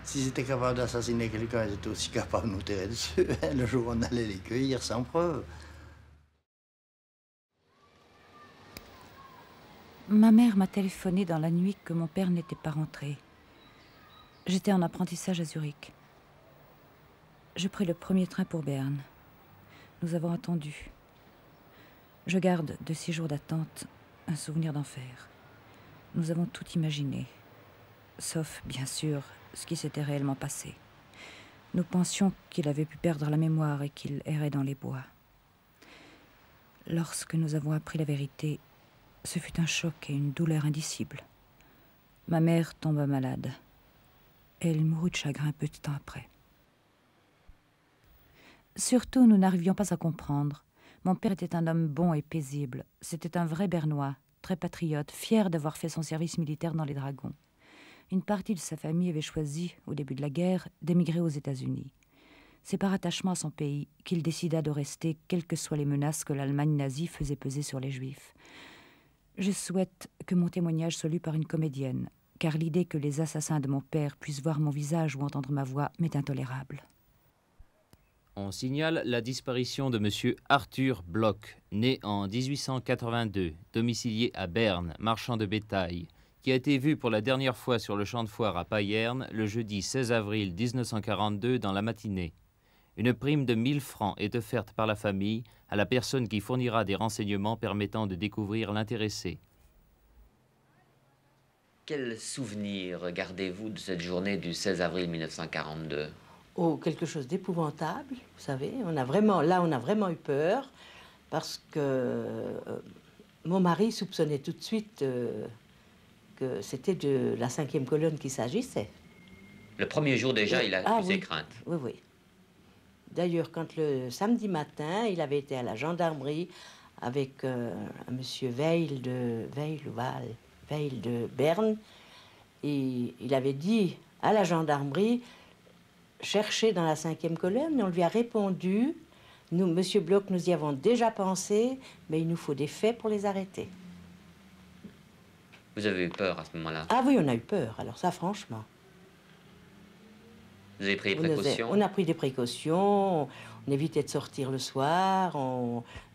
Speaker 4: s'ils étaient capables d'assassiner quelqu'un, ils étaient aussi capables de nous tirer dessus, hein, le jour où on allait les cueillir sans preuve.
Speaker 22: Ma mère m'a téléphoné dans la nuit que mon père n'était pas rentré. J'étais en apprentissage à Zurich. Je pris le premier train pour Berne. Nous avons attendu. Je garde de 6 jours d'attente un souvenir d'enfer. Nous avons tout imaginé, sauf, bien sûr, ce qui s'était réellement passé. Nous pensions qu'il avait pu perdre la mémoire et qu'il errait dans les bois. Lorsque nous avons appris la vérité, ce fut un choc et une douleur indicible. Ma mère tomba malade. Elle mourut de chagrin peu de temps après. Surtout, nous n'arrivions pas à comprendre. Mon père était un homme bon et paisible. C'était un vrai Bernois, très patriote, fier d'avoir fait son service militaire dans les Dragons. Une partie de sa famille avait choisi, au début de la guerre, d'émigrer aux États-Unis. C'est par attachement à son pays qu'il décida de rester, quelles que soient les menaces que l'Allemagne nazie faisait peser sur les Juifs. Je souhaite que mon témoignage soit lu par une comédienne, car l'idée que les assassins de mon père puissent voir mon visage ou entendre ma voix m'est intolérable.
Speaker 23: On signale la disparition de M. Arthur Bloch, né en 1882, domicilié à Berne, marchand de bétail, qui a été vu pour la dernière fois sur le champ de foire à Payerne le jeudi 16 avril 1942 dans la matinée. Une prime de 1000 francs est offerte par la famille à la personne qui fournira des renseignements permettant de découvrir l'intéressé.
Speaker 9: Quel souvenir gardez-vous de cette journée du 16 avril 1942?
Speaker 24: Oh, quelque chose d'épouvantable, vous savez. On a vraiment eu peur parce que mon mari soupçonnait tout de suite que c'était de la 5e colonne qu'il s'agissait.
Speaker 9: Le premier jour déjà, il a eu ses
Speaker 24: oui.
Speaker 9: craintes.
Speaker 24: Oui, oui. D'ailleurs, quand le samedi matin, il avait été à la gendarmerie avec un monsieur Veil de Berne, et il avait dit à la gendarmerie, cherchez dans la 5e colonne, et on lui a répondu, nous, monsieur Bloch, nous y avons déjà pensé, mais il nous faut des faits pour les arrêter.
Speaker 9: Vous avez eu peur à ce moment-là?
Speaker 24: Ah oui, on a eu peur, alors ça, franchement.
Speaker 9: Vous avez pris des précautions?
Speaker 24: On a pris des précautions, on évitait de sortir le soir,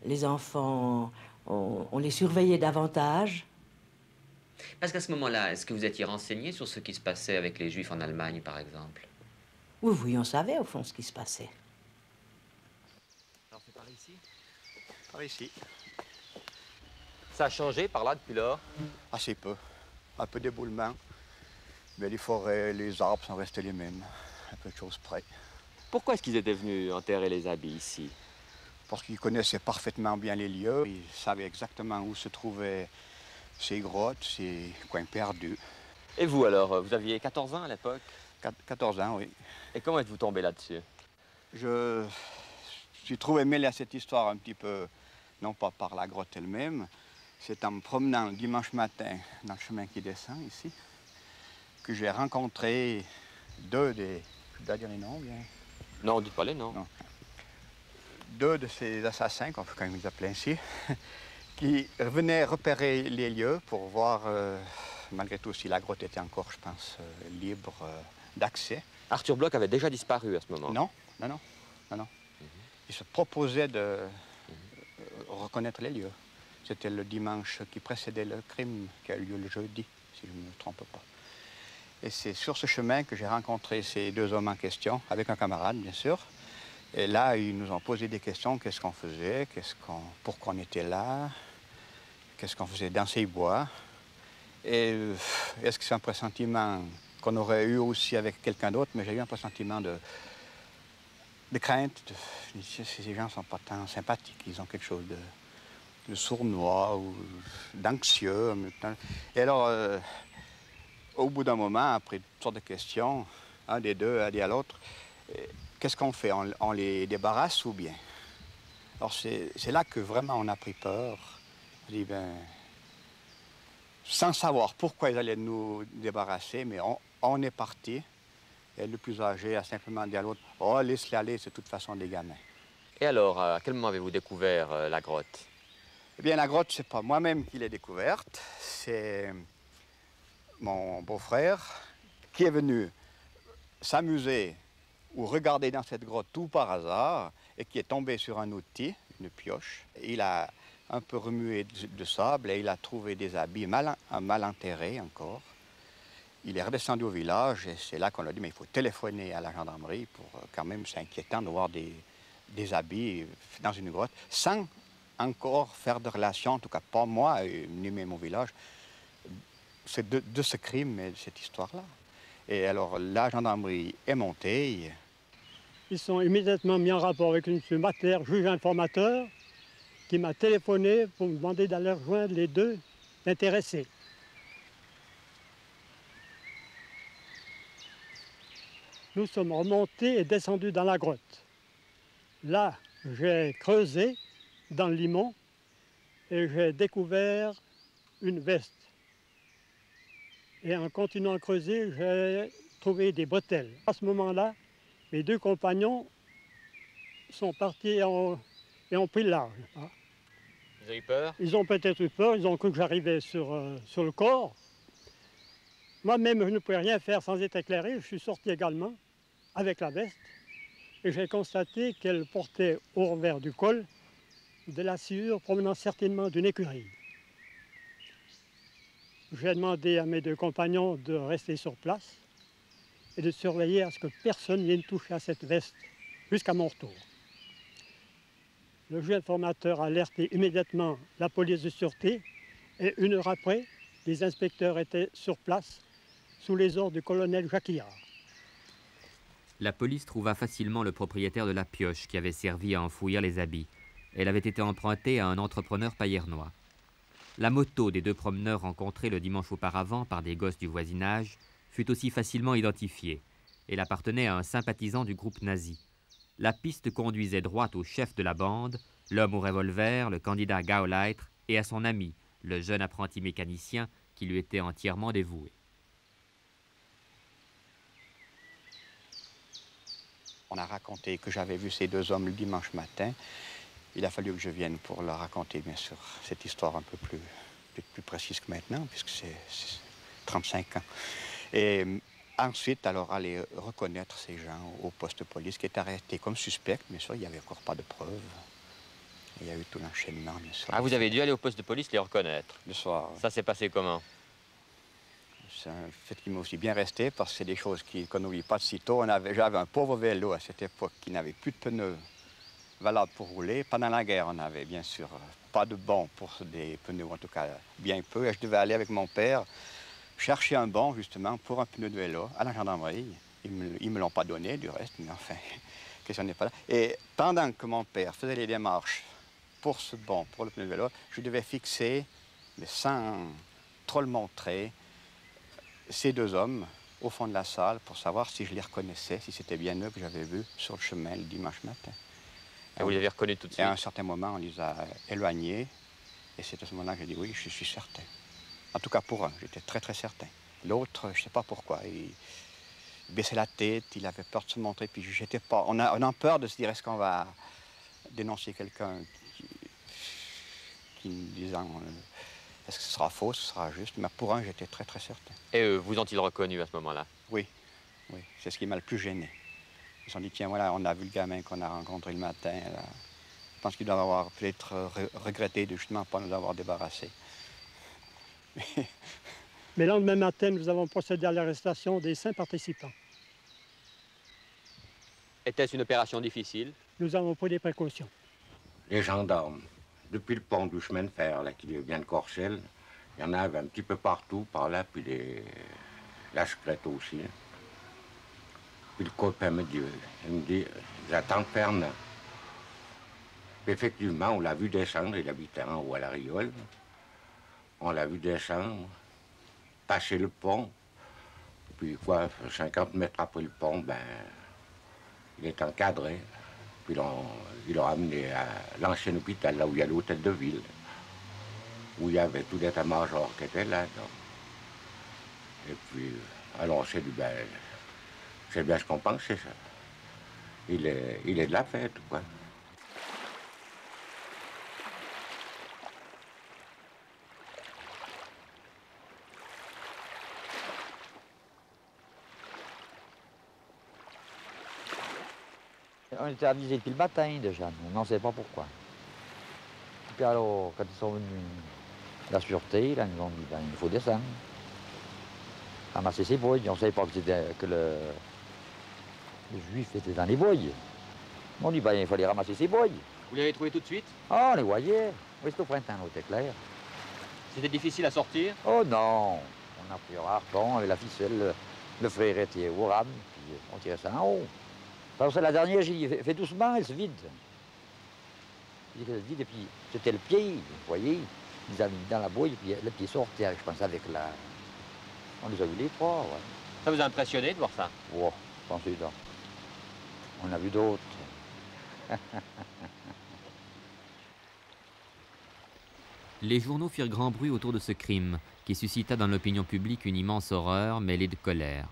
Speaker 24: les enfants, on les surveillait davantage.
Speaker 9: Parce qu'à ce moment-là, est-ce que vous étiez renseigné sur ce qui se passait avec les Juifs en Allemagne, par exemple?
Speaker 24: Oui, oui, on savait au fond ce qui se passait.
Speaker 9: Alors c'est par ici?
Speaker 4: Par ici.
Speaker 9: Ça a changé par là depuis lors?
Speaker 4: Assez peu. Un peu d'éboulement. Mais les forêts, les arbres sont restés les mêmes. Un peu de choses près.
Speaker 9: Pourquoi est-ce qu'ils étaient venus enterrer les habits ici?
Speaker 4: Parce qu'ils connaissaient parfaitement bien les lieux. Ils savaient exactement où se trouvaient ces grottes, ces coins perdus.
Speaker 9: Et vous alors, vous aviez 14 ans à l'époque?
Speaker 4: 14 ans, oui.
Speaker 9: Et comment êtes-vous tombé là-dessus?
Speaker 4: Je suis trouvé mêlé à cette histoire un petit peu, non pas par la grotte elle-même, c'est en me promenant le dimanche matin dans le chemin qui descend ici, que j'ai rencontré deux des... Je dois dire les noms, bien?
Speaker 9: Non, dites pas les noms.
Speaker 4: Non. Deux de ces assassins, quand ils les appelaient ainsi, qui venaient repérer les lieux pour voir, malgré tout, si la grotte était encore, je pense, libre d'accès.
Speaker 9: Arthur Bloch avait déjà disparu à ce moment?
Speaker 4: Non, non, non, non, non. Il se proposait de reconnaître les lieux. C'était le dimanche qui précédait le crime qui a eu lieu le jeudi, si je ne me trompe pas. Et c'est sur ce chemin que j'ai rencontré ces deux hommes en question, avec un camarade, bien sûr. Et là, ils nous ont posé des questions. Qu'est-ce qu'on faisait? Pourquoi on était là? Qu'est-ce qu'on faisait dans ces bois? Et est-ce que c'est un pressentiment qu'on aurait eu aussi avec quelqu'un d'autre? Mais j'ai eu un pressentiment de crainte. Ces gens ne sont pas tant sympathiques. Ils ont quelque chose de sournois ou d'anxieux en même temps. Et alors, au bout d'un moment, après toutes sortes de questions, un des deux a dit à l'autre, qu'est-ce qu'on fait? On les débarrasse ou bien? Alors c'est là que vraiment on a pris peur. On dit, ben, sans savoir pourquoi ils allaient nous débarrasser, mais on est parti. Et le plus âgé a simplement dit à l'autre, oh, laisse-les aller, c'est de toute façon des gamins.
Speaker 9: Et alors, à quel moment avez-vous découvert la grotte?
Speaker 4: Eh bien, la grotte, c'est pas moi-même qui l'ai découverte, c'est mon beau-frère qui est venu s'amuser ou regarder dans cette grotte tout par hasard et qui est tombé sur un outil, une pioche. Il a un peu remué de sable et il a trouvé des habits mal enterrés encore. Il est redescendu au village et c'est là qu'on a dit, mais il faut téléphoner à la gendarmerie pour quand même, c'est inquiétant de voir des habits dans une grotte sans encore faire de relation, en tout cas pas moi, ni même au village, c'est de ce crime et de cette histoire-là. Et alors la gendarmerie est montée.
Speaker 6: Ils sont immédiatement mis en rapport avec M. Mater, juge informateur, qui m'a téléphoné pour me demander d'aller rejoindre les deux intéressés. Nous sommes remontés et descendus dans la grotte. Là, j'ai creusé dans le limon et j'ai découvert une veste. Et en continuant à creuser, j'ai trouvé des bretelles. À ce moment-là, mes deux compagnons sont partis et ont pris le large.
Speaker 9: Vous avez eu peur?
Speaker 6: Ils ont peut-être eu peur, ils ont cru que j'arrivais sur le corps. Moi-même, je ne pouvais rien faire sans être éclairé. Je suis sorti également avec la veste et j'ai constaté qu'elle portait au revers du col de la sciure provenant certainement d'une écurie. J'ai demandé à mes deux compagnons de rester sur place et de surveiller à ce que personne vienne toucher à cette veste jusqu'à mon retour. Le juge informateur a alerté immédiatement la police de sûreté et une heure après, les inspecteurs étaient sur place sous les ordres du colonel Jacquillard.
Speaker 1: La police trouva facilement le propriétaire de la pioche qui avait servi à enfouir les habits. Elle avait été empruntée à un entrepreneur paillernois. La moto des deux promeneurs rencontrés le dimanche auparavant par des gosses du voisinage fut aussi facilement identifiée. Elle appartenait à un sympathisant du groupe nazi. La piste conduisait droit au chef de la bande, l'homme au revolver, le candidat Gauleiter, et à son ami, le jeune apprenti mécanicien qui lui était entièrement dévoué.
Speaker 4: On a raconté que j'avais vu ces deux hommes le dimanche matin. Il a fallu que je vienne pour leur raconter, bien sûr, cette histoire un peu plus précise que maintenant, puisque c'est 35 ans. Et ensuite, alors, aller reconnaître ces gens au poste de police qui étaient arrêtés comme suspects. Bien sûr, il n'y avait encore pas de preuves.
Speaker 7: Il y a eu tout l'enchaînement, bien sûr.
Speaker 9: Ah, vous avez dû aller au poste de police les reconnaître?
Speaker 7: Le soir.
Speaker 9: Ça s'est passé comment?
Speaker 7: C'est un fait qui m'est aussi bien resté parce que c'est des choses qu'on n'oublie pas de sitôt. J'avais un pauvre vélo à cette époque qui n'avait plus de pneus valables pour rouler. Pendant la guerre, on n'avait bien sûr pas de banc pour des pneus, ou en tout cas bien peu. Et je devais aller avec mon père chercher un banc justement pour un pneu de vélo à la gendarmerie. Ils ne me l'ont pas donné du reste, mais enfin, question n'est pas là. Et pendant que mon père faisait les démarches pour ce banc, pour le pneu de vélo, je devais fixer, mais sans trop le montrer, ces deux hommes au fond de la salle pour savoir si je les reconnaissais, si c'était bien eux que j'avais vus sur le chemin le dimanche matin.
Speaker 9: Et vous les avez reconnus tout de suite?
Speaker 7: Et à un certain moment, on les a éloignés. Et c'est à ce moment-là que j'ai dit oui, je suis certain. En tout cas pour un, j'étais très très certain. L'autre, je ne sais pas pourquoi. Il baissait la tête, il avait peur de se montrer, puis j'étais pas. On a peur de se dire est-ce qu'on va dénoncer quelqu'un qui disant est-ce que ce sera faux, ce sera juste. Mais pour un, j'étais très très certain.
Speaker 9: Et eux, vous ont-ils reconnus à ce moment-là?
Speaker 7: Oui, oui, c'est ce qui m'a le plus gêné. Ils se sont dit tiens voilà, on a vu le gamin qu'on a rencontré le matin. Là. Je pense qu'ils doivent avoir peut-être regretté de justement pas nous avoir débarrassés.
Speaker 6: Mais le lendemain matin, nous avons procédé à l'arrestation des 5 participants.
Speaker 9: Était-ce une opération difficile?
Speaker 6: Nous avons pris des précautions.
Speaker 14: Les gendarmes, depuis le pont du chemin de fer, là, qui vient de Corcelles, il y en avait un petit peu partout, par là, puis la secrète aussi. Puis le copain me dit, j'attends Fernand. Puis effectivement, on l'a vu descendre, il habitait en haut à la Riole. On l'a vu descendre, passer le pont, puis quoi, 50 mètres après le pont, ben, il est encadré. Puis ils l'ont amené à l'ancien hôpital, là où il y a l'hôtel de ville, où il y avait tout l'état-major qui était là. Donc. Et puis, alors on s'est dit, ben, c'est bien ce qu'on pensait, ça. Il est de la fête, quoi.
Speaker 8: On était avisés depuis le matin déjà, on n'en sait pas pourquoi. Et puis alors, quand ils sont venus, la sûreté, là, ils nous ont dit, ben, il faut descendre. Ramasser ses boyes, on ne savait pas que le juif était dans les boyes. On dit, ben, il fallait ramasser ses boyes.
Speaker 9: Vous les avez trouvés tout de suite?
Speaker 8: Ah, on les voyait. Oui, c'était au printemps, l'eau était claire.
Speaker 9: C'était difficile à sortir?
Speaker 8: Oh non, on a pris un harpon avec la ficelle, le frère était au rame, puis on tirait ça en haut. Alors c'est la dernière, j'ai dit, fais doucement, elle se vide. Elle se vide, et puis c'était le pied, vous voyez. Ils les ont mis dans la bouille, et puis le pied sortait, je pense, avec la... On les a vus les trois, ouais.
Speaker 9: Ça vous a impressionné de voir ça?
Speaker 8: Oh, pensez donc. On a vu d'autres.
Speaker 1: Les journaux firent grand bruit autour de ce crime, qui suscita dans l'opinion publique une immense horreur mêlée de colère.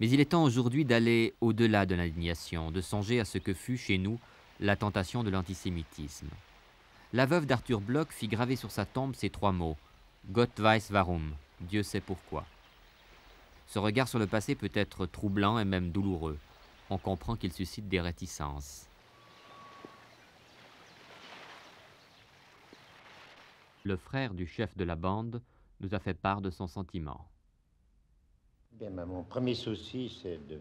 Speaker 1: Mais il est temps aujourd'hui d'aller au-delà de l'indignation, de songer à ce que fut chez nous la tentation de l'antisémitisme. La veuve d'Arthur Bloch fit graver sur sa tombe ces 3 mots « Gott weiß warum », Dieu sait pourquoi. Ce regard sur le passé peut être troublant et même douloureux. On comprend qu'il suscite des réticences. Le frère du chef de la bande nous a fait part de son sentiment.
Speaker 11: Bien, mon premier souci, c'est de,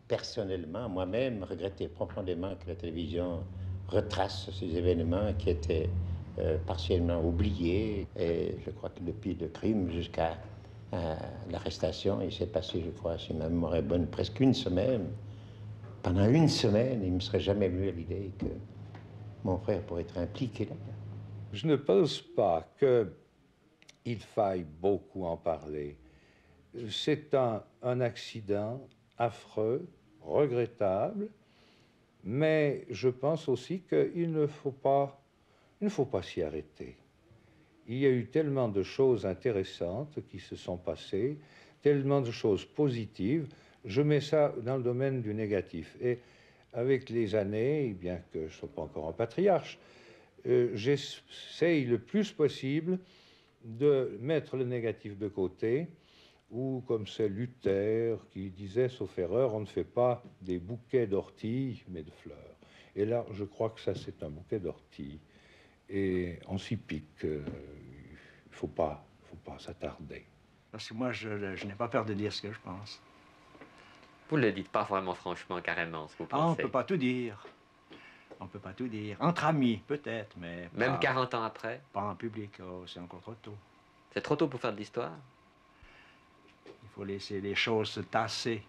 Speaker 11: personnellement, moi-même, regretter profondément que la télévision retrace ces événements qui étaient partiellement oubliés. Et je crois que depuis le crime jusqu'à l'arrestation, il s'est passé, je crois, si ma mémoire est bonne, presque une semaine. Pendant une semaine, il ne me serait jamais venu à l'idée que mon frère pourrait être impliqué là.
Speaker 10: Je ne pense pas qu'il faille beaucoup en parler. C'est un accident affreux, regrettable, mais je pense aussi qu'il ne faut pas s'y arrêter. Il y a eu tellement de choses intéressantes qui se sont passées, tellement de choses positives. Je mets ça dans le domaine du négatif. Et avec les années, bien que je ne sois pas encore un patriarche, j'essaye le plus possible de mettre le négatif de côté, ou comme c'est Luther qui disait, sauf erreur, on ne fait pas des bouquets d'orties, mais de fleurs. Et là, je crois que ça, c'est un bouquet d'orties. Et on s'y pique. Il ne faut pas s'attarder.
Speaker 5: Parce que moi, je n'ai pas peur de dire ce que je pense.
Speaker 9: Vous ne le dites pas vraiment franchement, carrément, ce que vous pensez.
Speaker 5: Ah, on ne peut pas tout dire. On ne peut pas tout dire. Entre amis, peut-être, mais...
Speaker 9: Même
Speaker 5: pas,
Speaker 9: 40 ans après?
Speaker 5: Pas en public, oh, c'est encore trop tôt.
Speaker 9: C'est trop tôt pour faire de l'histoire?
Speaker 5: Il faut laisser les choses se tasser.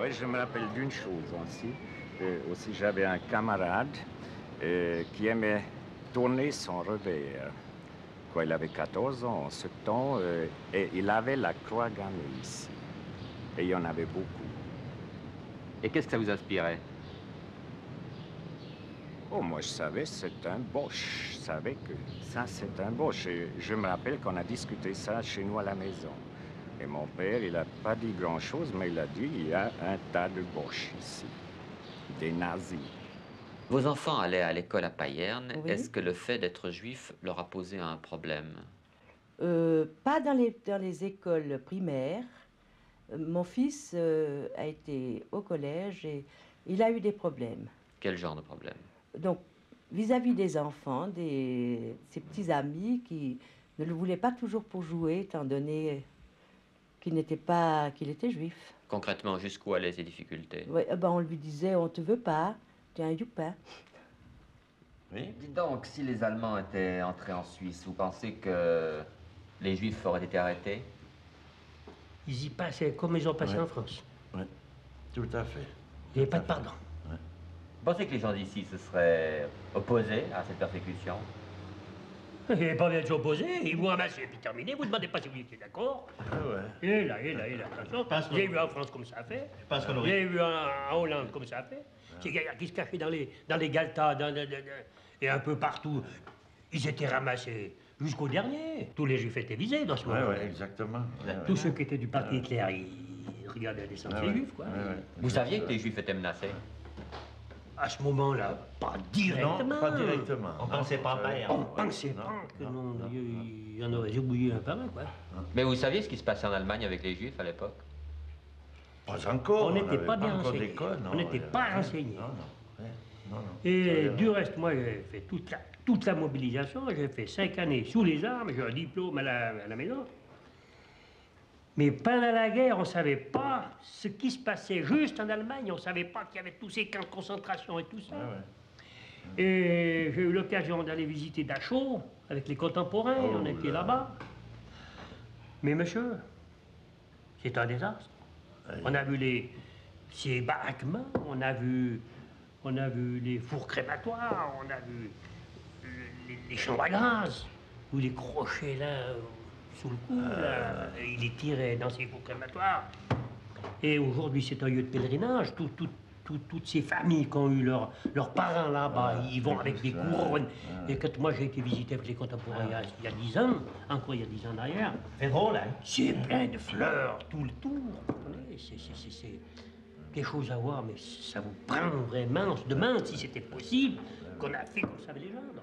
Speaker 12: Oui, je me rappelle d'une chose aussi. Aussi, j'avais un camarade qui aimait tourner son revers. Quand il avait 14 ans, en ce temps, et il avait la croix gammée ici. Et il y en avait beaucoup.
Speaker 9: Et qu'est-ce que ça vous inspirait?
Speaker 12: Oh, moi, je savais c'est un Bosch. Je savais que ça, c'est un Bosch. Et je me rappelle qu'on a discuté ça chez nous à la maison. Et mon père, il n'a pas dit grand-chose, mais il a dit il y a un tas de Bosch ici, des nazis.
Speaker 9: Vos enfants allaient à l'école à Payerne.
Speaker 24: Oui.
Speaker 9: Est-ce que le fait d'être juif leur a posé un problème?
Speaker 24: Pas dans les écoles primaires. Mon fils a été au collège et il a eu des problèmes.
Speaker 9: Quel genre de problème?
Speaker 24: Donc, vis-à-vis des enfants, ses petits amis qui ne le voulaient pas toujours pour jouer, étant donné qu'il était juif.
Speaker 9: Concrètement, jusqu'où allaient ces difficultés?
Speaker 24: Ouais, on lui disait, on te veut pas, t'es un youpin.
Speaker 9: Oui. Dites donc, si les Allemands étaient entrés en Suisse, vous pensez que les Juifs auraient été arrêtés?
Speaker 13: Ils y passaient comme ils ont passé en France.
Speaker 15: Oui, tout à fait.
Speaker 13: Il n'y avait pas de pardon.
Speaker 9: Vous pensez que les gens d'ici se seraient opposés à cette persécution?
Speaker 13: Il n'y avait pas bien de s'opposer, ils vous ramassez, puis terminé, vous ne demandez pas si vous étiez d'accord. Et là, attention. J'ai vu en France comme ça a fait. J'ai vu en Hollande comme ça a fait. Ces gaillards qui se cachaient dans les galetas, et un peu partout, ils étaient ramassés jusqu'au dernier. Tous les juifs étaient visés dans ce moment.
Speaker 15: Oui, exactement.
Speaker 13: Tous ceux qui étaient du parti Hitler, ils regardaient descendre les juifs, quoi.
Speaker 9: Vous saviez que les Juifs étaient menacés?
Speaker 13: À ce moment-là, pas directement.
Speaker 15: Non, pas directement.
Speaker 13: On pensait pas faire. On pensait pas que non, il y en aurait oublié un par un, quoi.
Speaker 9: Mais vous saviez ce qui se passait en Allemagne avec les Juifs à l'époque?
Speaker 15: Pas encore.
Speaker 13: On n'était pas bien renseignés. On n'était pas renseignés. Et du reste, moi, j'ai fait toute la mobilisation. J'ai fait 5 années sous les armes. J'ai un diplôme à la maison. Mais pendant la guerre, on ne savait pas ce qui se passait juste en Allemagne. On ne savait pas qu'il y avait tous ces camps de concentration et tout ça. Et j'ai eu l'occasion d'aller visiter Dachau avec les contemporains. On était là-bas. Mais monsieur, c'est un désastre. On a vu ces baraquements, on a vu les fours crématoires, on a vu les chambres à gaz, où les crochets là, sous le cou, là, il les tirait dans ces fours crématoires. Et aujourd'hui, c'est un lieu de pèlerinage. Toutes ces familles qui ont eu leurs parents là-bas, ils vont avec des couronnes. Et quand moi j'ai été visiter avec les contemporains il y a 10 ans, encore il y a 10 ans derrière, c'est drôle, hein? C'est plein de fleurs tout le tour. C'est quelque chose à voir, mais ça vous prend vraiment. On se demande si c'était possible qu'on a fait comme ça avec les gens. Non?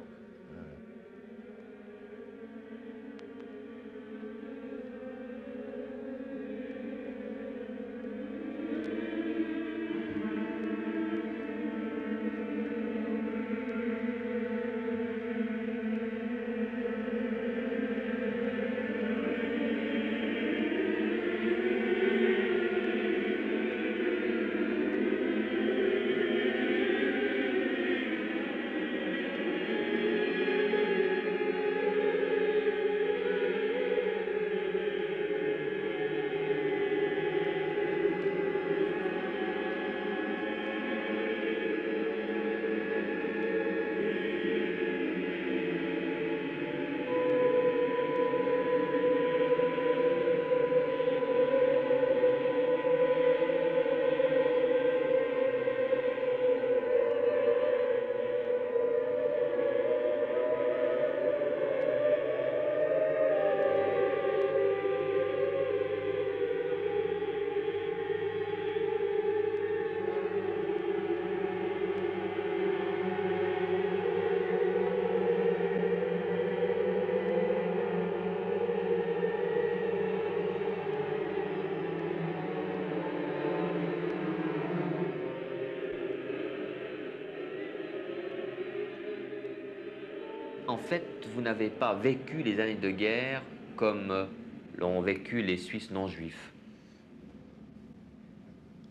Speaker 9: En fait, vous n'avez pas vécu les années de guerre comme l'ont vécu les Suisses non-juifs.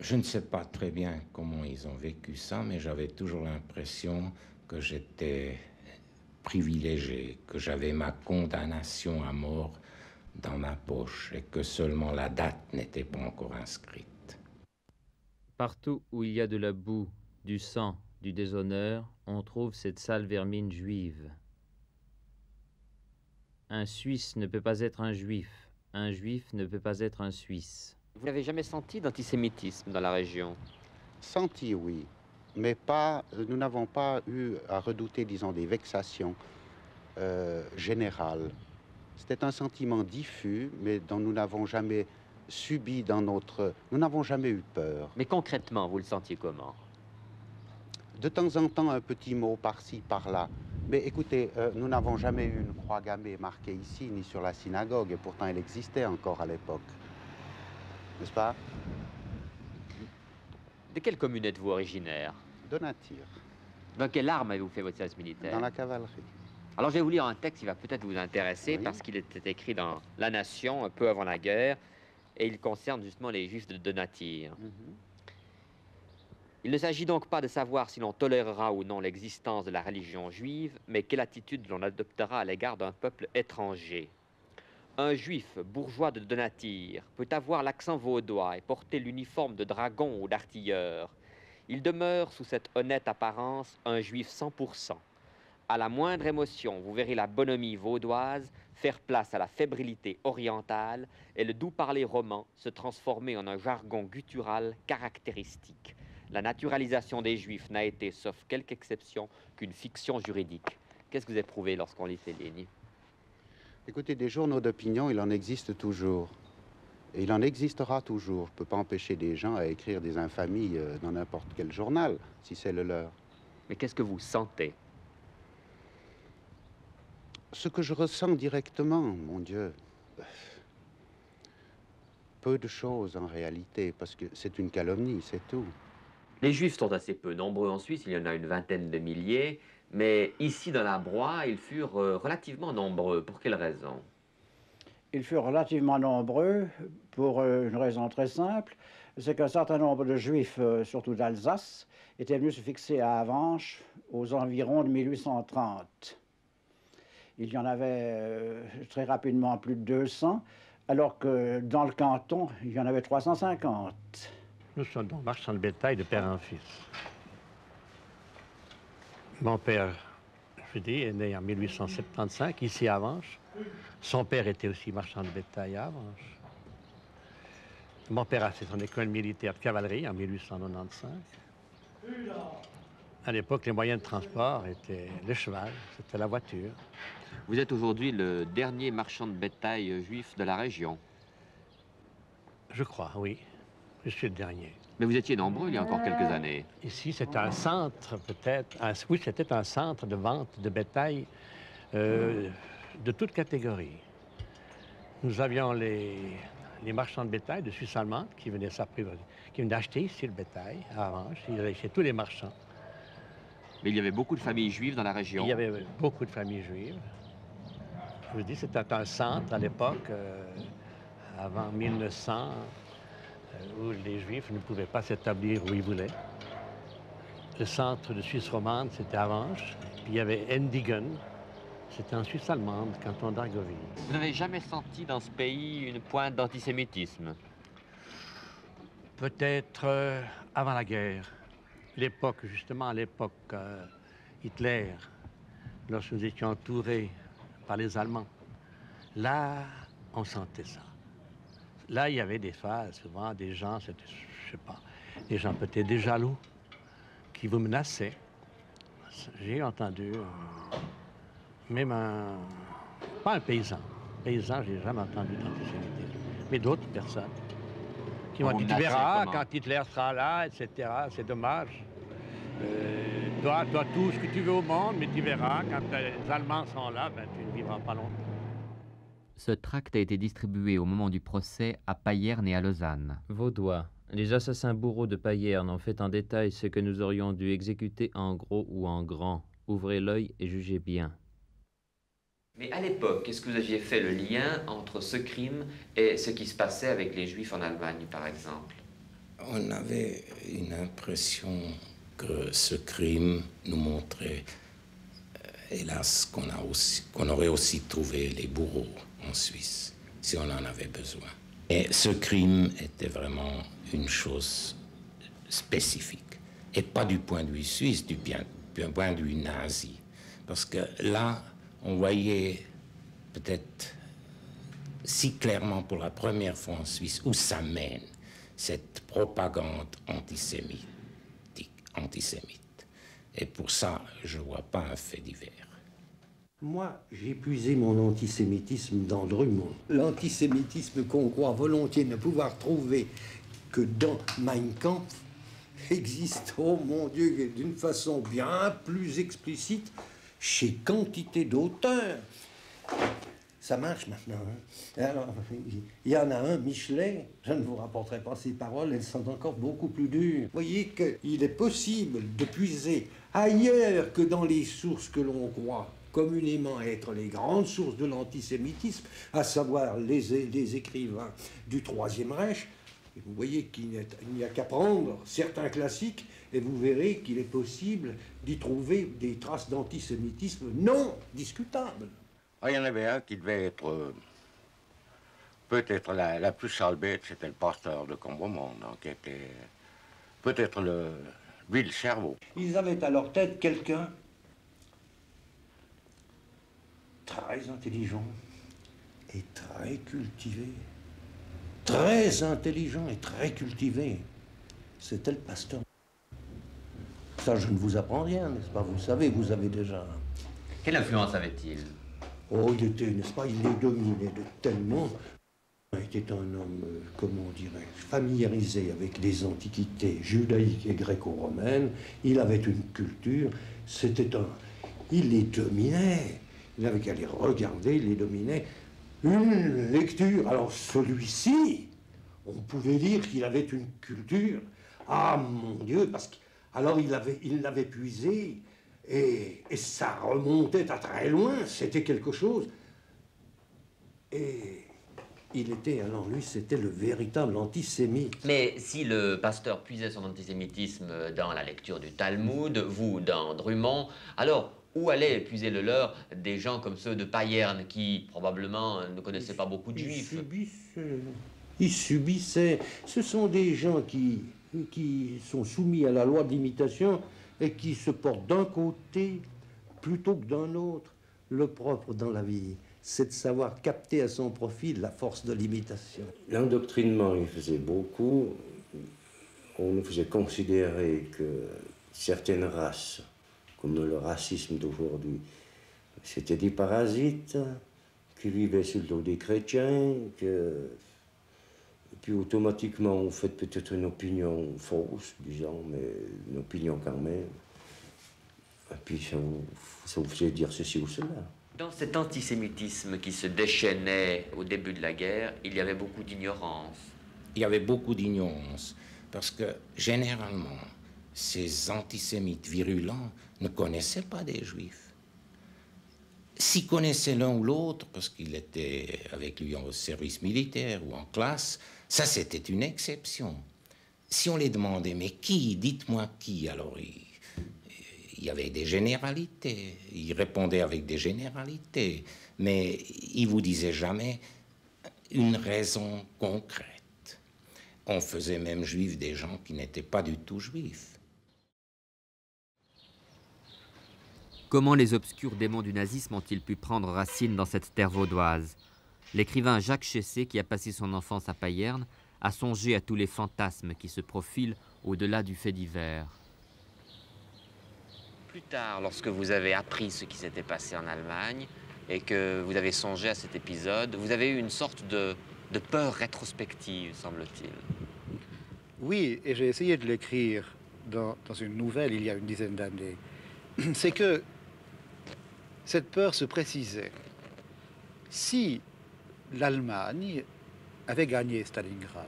Speaker 17: Je ne sais pas très bien comment ils ont vécu ça, mais j'avais toujours l'impression que j'étais privilégié, que j'avais ma condamnation à mort dans ma poche et que seulement la date n'était pas encore inscrite.
Speaker 23: Partout où il y a de la boue, du sang, du déshonneur, on trouve cette sale vermine juive. Un Suisse ne peut pas être un Juif ne peut pas être un Suisse.
Speaker 9: Vous n'avez jamais senti d'antisémitisme dans la région?
Speaker 19: Senti, oui, mais pas, nous n'avons pas eu à redouter, disons, des vexations générales. C'était un sentiment diffus, mais dont nous n'avons jamais subi dans notre... Nous n'avons jamais eu peur.
Speaker 9: Mais concrètement, vous le sentiez comment?
Speaker 19: De temps en temps, un petit mot par-ci, par-là. Mais écoutez, nous n'avons jamais eu une croix gammée marquée ici, ni sur la synagogue, et pourtant elle existait encore à l'époque. N'est-ce pas?
Speaker 9: De quelle commune êtes-vous originaire?
Speaker 19: De Natir.
Speaker 9: Dans quelle arme avez-vous fait votre service militaire?
Speaker 19: Dans la cavalerie.
Speaker 9: Alors je vais vous lire un texte qui va peut-être vous intéresser, oui, parce qu'il était écrit dans La Nation, un peu avant la guerre, et il concerne justement les Juifs de Natir. Il ne s'agit donc pas de savoir si l'on tolérera ou non l'existence de la religion juive, mais quelle attitude l'on adoptera à l'égard d'un peuple étranger. Un juif bourgeois de Natir peut avoir l'accent vaudois et porter l'uniforme de dragon ou d'artilleur. Il demeure sous cette honnête apparence un juif 100%. À la moindre émotion, vous verrez la bonhomie vaudoise faire place à la fébrilité orientale et le doux parler roman se transformer en un jargon guttural caractéristique. La naturalisation des Juifs n'a été, sauf quelques exceptions, qu'une fiction juridique. Qu'est-ce que vous éprouvez lorsqu'on lit ces lignes?
Speaker 19: Écoutez, des journaux d'opinion, il en existe toujours. Et il en existera toujours. Je ne peux pas empêcher des gens à écrire des infamies dans n'importe quel journal, si c'est le leur.
Speaker 9: Mais qu'est-ce que vous sentez?
Speaker 19: Ce que je ressens directement, mon Dieu, peu de choses en réalité, parce que c'est une calomnie, c'est tout.
Speaker 9: Les Juifs sont assez peu nombreux en Suisse, il y en a une vingtaine de milliers, mais ici dans la Broye, ils furent relativement nombreux. Pour quelle raison?
Speaker 20: Ils furent relativement nombreux pour une raison très simple, c'est qu'un certain nombre de Juifs, surtout d'Alsace, étaient venus se fixer à Avenches aux environs de 1830. Il y en avait très rapidement plus de 200, alors que dans le canton, il y en avait 350.
Speaker 21: Nous sommes donc marchands de bétail de père en fils. Mon père, je dis, est né en 1875, ici à Avenches. Son père était aussi marchand de bétail à Avenches. Mon père a fait son école militaire de cavalerie en 1895. À l'époque, les moyens de transport étaient le cheval, c'était la voiture.
Speaker 9: Vous êtes aujourd'hui le dernier marchand de bétail juif de la région?
Speaker 21: Je crois, oui. Je suis le dernier.
Speaker 9: Mais vous étiez nombreux il y a encore quelques années.
Speaker 21: Ici, c'était un centre, peut-être. Oui, c'était un centre de vente de bétail de toute catégorie. Nous avions les marchands de bétail de Suisse allemande qui venaient acheter ici le bétail à Avenches. Ils allaient chez tous les marchands.
Speaker 9: Mais il y avait beaucoup de familles juives dans la région.
Speaker 21: Il y avait beaucoup de familles juives. Je vous dis, c'était un centre à l'époque, avant 1900, où les Juifs ne pouvaient pas s'établir où ils voulaient. Le centre de Suisse romande, c'était Avenches. Puis il y avait Endigen, c'était en Suisse allemande, canton d'Argovie.
Speaker 9: Vous n'avez jamais senti dans ce pays une pointe d'antisémitisme?
Speaker 21: Peut-être avant la guerre. L'époque, justement, à l'époque Hitler, lorsque nous étions entourés par les Allemands, là, on sentait ça. Là, il y avait des phases, souvent, des gens, je sais pas, des gens peut-être des jaloux, qui vous menaçaient. J'ai entendu, même pas un paysan, j'ai jamais entendu d'antisémitisme, mais d'autres personnes qui m'ont dit, tu verras, quand Hitler sera là, etc., c'est dommage. Toi, tout ce que tu veux au monde, mais tu verras, quand les Allemands sont là, ben, tu ne vivras pas longtemps.
Speaker 1: Ce tract a été distribué au moment du procès à Payerne et à Lausanne.
Speaker 23: Vaudois, les assassins bourreaux de Payerne ont fait en détail ce que nous aurions dû exécuter en gros ou en grand. Ouvrez l'œil et jugez bien.
Speaker 9: Mais à l'époque, est-ce que vous aviez fait le lien entre ce crime et ce qui se passait avec les Juifs en Allemagne, par exemple?
Speaker 17: On avait une impression que ce crime nous montrait, hélas, qu'on aurait aussi trouvé les bourreaux en Suisse, si on en avait besoin. Et ce crime était vraiment une chose spécifique, et pas du point de vue suisse, du point de vue nazi. Parce que là, on voyait peut-être si clairement pour la première fois en Suisse où ça mène, cette propagande antisémite. Et pour ça, je ne vois pas un fait divers.
Speaker 2: Moi, j'ai puisé mon antisémitisme dans Drummond. L'antisémitisme qu'on croit volontiers ne pouvoir trouver que dans Mein Kampf existe, oh mon Dieu, d'une façon bien plus explicite chez quantité d'auteurs. Ça marche maintenant. Hein? Alors, il y en a un, Michelet, je ne vous rapporterai pas ses paroles, elles sont encore beaucoup plus dures. Vous voyez qu'il est possible de puiser ailleurs que dans les sources que l'on croit communément être les grandes sources de l'antisémitisme, à savoir les écrivains du Troisième Reich. Et vous voyez qu'il n'y a qu'à prendre certains classiques et vous verrez qu'il est possible d'y trouver des traces d'antisémitisme non discutables.
Speaker 14: Ah, il y en avait un qui devait être peut-être la plus sale bête, c'était le pasteur de Combremonde, donc qui était peut-être lui le cerveau.
Speaker 2: Ils avaient à leur tête quelqu'un très intelligent et très cultivé. Très intelligent et très cultivé. C'était le pasteur. Ça, je ne vous apprends rien, n'est-ce pas? Vous savez, vous avez déjà...
Speaker 9: Quelle influence avait-il?
Speaker 2: Oh, il était, n'est-ce pas, il les dominait de tellement. Il était un homme, comment dirais-je, familiarisé avec les antiquités judaïques et gréco-romaines. Il avait une culture, c'était un... Il les dominait. Il n'avait qu'à les regarder, il les dominait. Une lecture, alors celui-ci, on pouvait dire qu'il avait une culture. Ah, mon Dieu, parce que... Alors il l'avait puisé. Et ça remontait à très loin, c'était quelque chose. Et il était, alors lui, c'était le véritable antisémite.
Speaker 9: Mais si le pasteur puisait son antisémitisme dans la lecture du Talmud, vous dans Drummond, alors où allaient puiser le leur des gens comme ceux de Payerne qui, probablement, ne connaissaient pas beaucoup de juifs?
Speaker 2: Ils subissaient. Ce sont des gens qui sont soumis à la loi de l'imitation et qui se portent d'un côté plutôt que d'un autre. Le propre dans la vie, c'est de savoir capter à son profit la force de l'imitation.
Speaker 3: L'endoctrinement, il faisait beaucoup. On nous faisait considérer que certaines races, comme le racisme d'aujourd'hui, c'était des parasites qui vivaient sur le dos des chrétiens, puis automatiquement, on fait peut-être une opinion fausse, disons, mais une opinion quand même. Et puis ça vous faisait dire ceci ou cela.
Speaker 9: Dans cet antisémitisme qui se déchaînait au début de la guerre, il y avait beaucoup d'ignorance.
Speaker 17: Il y avait beaucoup d'ignorance, parce que généralement, ces antisémites virulents ne connaissaient pas des juifs. S'ils connaissaient l'un ou l'autre, parce qu'il était avec lui au service militaire ou en classe, ça c'était une exception. Si on les demandait, mais qui, dites-moi qui, alors il y avait des généralités, il répondait avec des généralités, mais il vous disait jamais une raison concrète. On faisait même juifs des gens qui n'étaient pas du tout juifs.
Speaker 1: Comment les obscurs démons du nazisme ont-ils pu prendre racine dans cette terre vaudoise? L'écrivain Jacques Chessé, qui a passé son enfance à Payerne, a songé à tous les fantasmes qui se profilent au-delà du fait divers.
Speaker 9: Plus tard, lorsque vous avez appris ce qui s'était passé en Allemagne et que vous avez songé à cet épisode, vous avez eu une sorte de peur rétrospective, semble-t-il.
Speaker 16: Oui, et j'ai essayé de l'écrire dans une nouvelle il y a une dizaine d'années. C'est que cette peur se précisait. Si l'Allemagne avait gagné Stalingrad,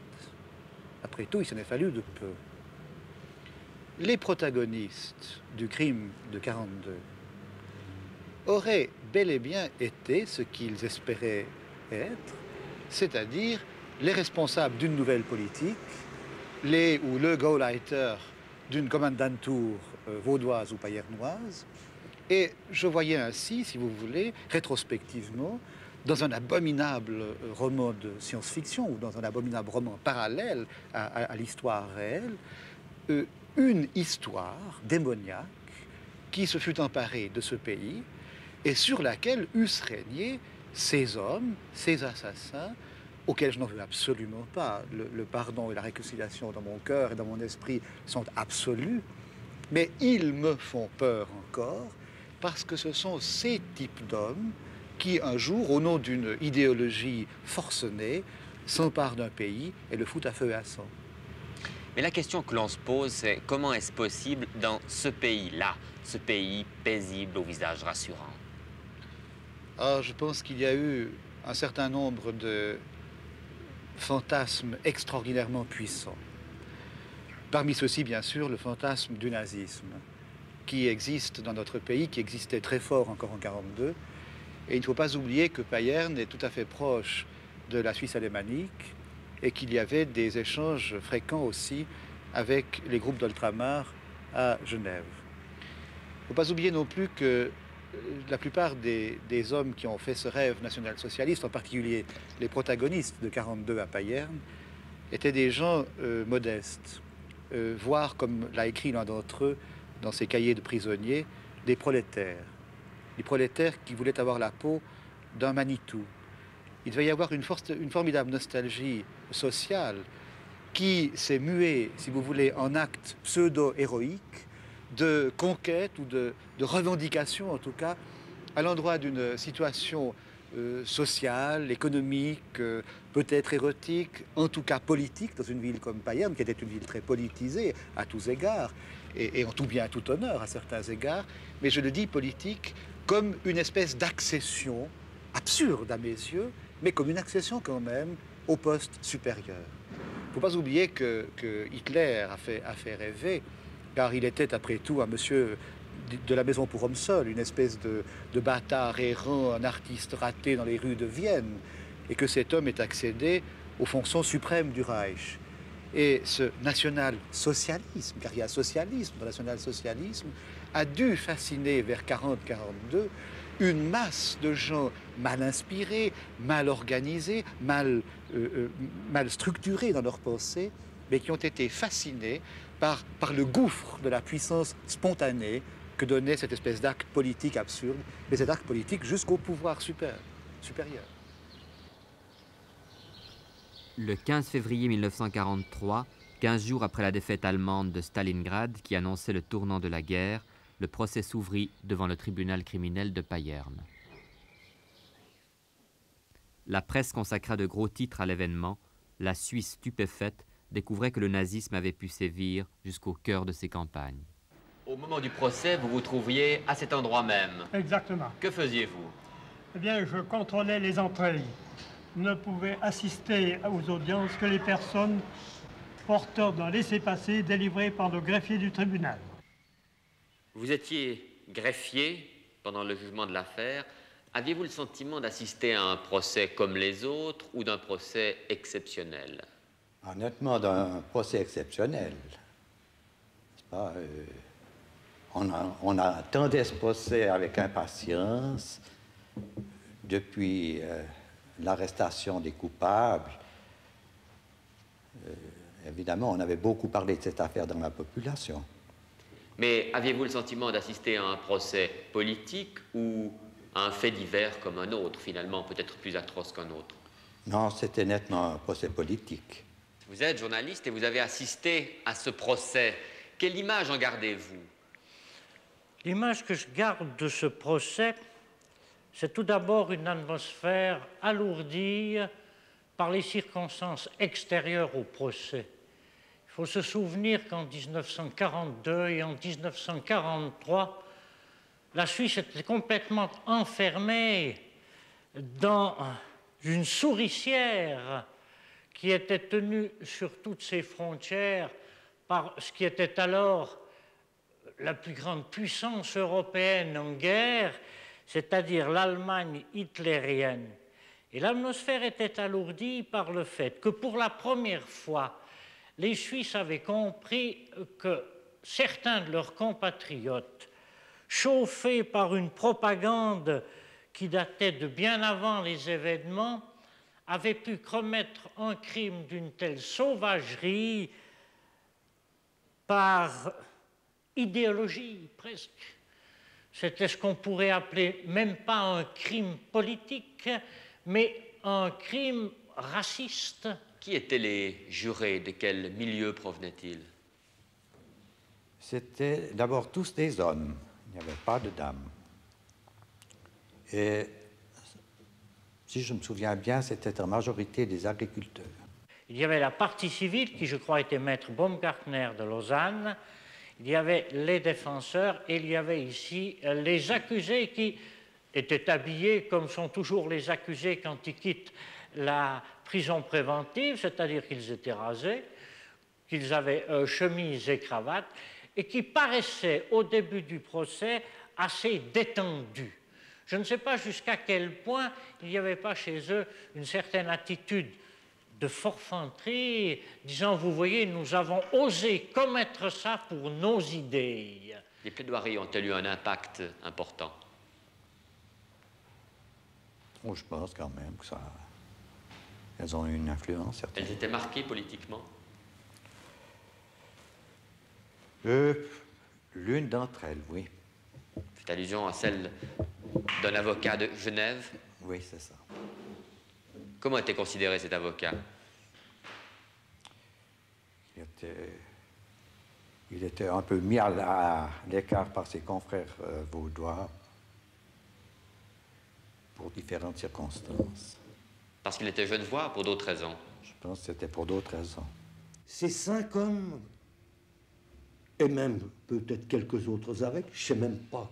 Speaker 16: après tout, il s'en est fallu de peu, les protagonistes du crime de 1942 auraient bel et bien été ce qu'ils espéraient être, c'est-à-dire les responsables d'une nouvelle politique, ou le Gauleiter d'une kommandantur vaudoise ou payernoise. Et je voyais ainsi, si vous voulez, rétrospectivement, dans un abominable roman de science-fiction ou dans un abominable roman parallèle à l'histoire réelle, une histoire démoniaque qui se fut emparée de ce pays et sur laquelle eussent régné ces hommes, ces assassins, auxquels je n'en veux absolument pas. Le pardon et la réconciliation dans mon cœur et dans mon esprit sont absolus, mais ils me font peur encore parce que ce sont ces types d'hommes qui, un jour, au nom d'une idéologie forcenée, s'emparent d'un pays et le foutent à feu et à sang.
Speaker 9: Mais la question que l'on se pose, c'est comment est-ce possible dans ce pays-là, ce pays paisible au visage rassurant?
Speaker 16: Ah, je pense qu'il y a eu un certain nombre de fantasmes extraordinairement puissants. Parmi ceux-ci, bien sûr, le fantasme du nazisme, qui existe dans notre pays, qui existait très fort encore en 1942. Et il ne faut pas oublier que Payerne est tout à fait proche de la Suisse alémanique et qu'il y avait des échanges fréquents aussi avec les groupes d'ultramar à Genève. Il ne faut pas oublier non plus que la plupart des hommes qui ont fait ce rêve national-socialiste, en particulier les protagonistes de 1942 à Payerne, étaient des gens modestes, voire, comme l'a écrit l'un d'entre eux dans ses cahiers de prisonniers, des prolétaires. Les prolétaires qui voulaient avoir la peau d'un Manitou. Il devait y avoir une formidable nostalgie sociale qui s'est muée, si vous voulez, en acte pseudo-héroïque de conquête ou de revendication, en tout cas, à l'endroit d'une situation sociale, économique, peut-être érotique, en tout cas politique, dans une ville comme Payerne, qui était une ville très politisée à tous égards, et en tout bien, à tout honneur à certains égards, mais je le dis politique comme une espèce d'accession, absurde à mes yeux, mais comme une accession quand même au poste supérieur. Il ne faut pas oublier que Hitler a fait rêver, car il était après tout un monsieur de la maison pour homme seul, une espèce de bâtard errant, un artiste raté dans les rues de Vienne, et que cet homme ait accédé aux fonctions suprêmes du Reich. Et ce national-socialisme, car il y a socialisme, le national-socialisme, a dû fasciner vers 40-42 une masse de gens mal inspirés, mal organisés, mal structurés dans leur pensée, mais qui ont été fascinés par le gouffre de la puissance spontanée que donnait cette espèce d'acte politique absurde, mais cet acte politique jusqu'au pouvoir supérieur.
Speaker 1: Le 15 février 1943, 15 jours après la défaite allemande de Stalingrad qui annonçait le tournant de la guerre, le procès s'ouvrit devant le tribunal criminel de Payerne. La presse consacra de gros titres à l'événement. La Suisse stupéfaite découvrait que le nazisme avait pu sévir jusqu'au cœur de ses campagnes.
Speaker 9: Au moment du procès, vous vous trouviez à cet endroit même.
Speaker 6: Exactement.
Speaker 9: Que faisiez-vous?
Speaker 6: Eh bien, je contrôlais les entrées. Ne pouvaient assister aux audiences que les personnes porteurs d'un laissez-passer délivré par le greffier du tribunal.
Speaker 9: Vous étiez greffier pendant le jugement de l'affaire. Aviez-vous le sentiment d'assister à un procès comme les autres ou d'un procès exceptionnel?
Speaker 4: Honnêtement, d'un procès exceptionnel. Pas, on attendait ce procès avec impatience depuis l'arrestation des coupables. Évidemment, on avait beaucoup parlé de cette affaire dans la population.
Speaker 9: Mais aviez-vous le sentiment d'assister à un procès politique ou à un fait divers comme un autre, finalement, peut-être plus atroce qu'un autre?
Speaker 4: Non, c'était nettement un procès politique.
Speaker 9: Vous êtes journaliste et vous avez assisté à ce procès. Quelle image en gardez-vous?
Speaker 7: L'image que je garde de ce procès, c'est tout d'abord une atmosphère alourdie par les circonstances extérieures au procès. Il faut se souvenir qu'en 1942 et en 1943, la Suisse était complètement enfermée dans une souricière qui était tenue sur toutes ses frontières par ce qui était alors la plus grande puissance européenne en guerre, c'est-à-dire l'Allemagne hitlérienne. Et l'atmosphère était alourdie par le fait que pour la première fois, les Suisses avaient compris que certains de leurs compatriotes, chauffés par une propagande qui datait de bien avant les événements, avaient pu commettre un crime d'une telle sauvagerie par idéologie presque. C'était ce qu'on pourrait appeler même pas un crime politique, mais un crime raciste.
Speaker 9: Qui étaient les jurés? De quel milieu provenaient-ils?
Speaker 4: C'était d'abord tous des hommes, il n'y avait pas de dames. Et si je me souviens bien, c'était en majorité des agriculteurs.
Speaker 7: Il y avait la partie civile qui, je crois, était maître Baumgartner de Lausanne. Il y avait les défenseurs et il y avait ici les accusés qui étaient habillés comme sont toujours les accusés quand ils quittent la prison préventive, c'est-à-dire qu'ils étaient rasés, qu'ils avaient chemise et cravate, et qui paraissaient au début du procès assez détendus. Je ne sais pas jusqu'à quel point il n'y avait pas chez eux une certaine attitude de forfanterie, disant, vous voyez, nous avons osé commettre ça pour nos idées.
Speaker 9: Les plaidoiries ont-elles eu un impact important?
Speaker 4: Oh, je pense quand même que ça... Elles ont eu une influence, certainement.
Speaker 9: Elles étaient marquées politiquement?
Speaker 4: L'une d'entre elles, oui.
Speaker 9: C'est allusion à celle d'un avocat de Genève?
Speaker 4: Oui, c'est ça.
Speaker 9: Comment était considéré cet avocat?
Speaker 4: Il était un peu mis à l'écart par ses confrères vaudois pour différentes circonstances.
Speaker 9: Parce qu'il était genevois ou pour d'autres raisons?
Speaker 4: Je pense que c'était pour d'autres raisons.
Speaker 2: Ces 5 hommes, et même peut-être quelques autres avec, je ne sais même pas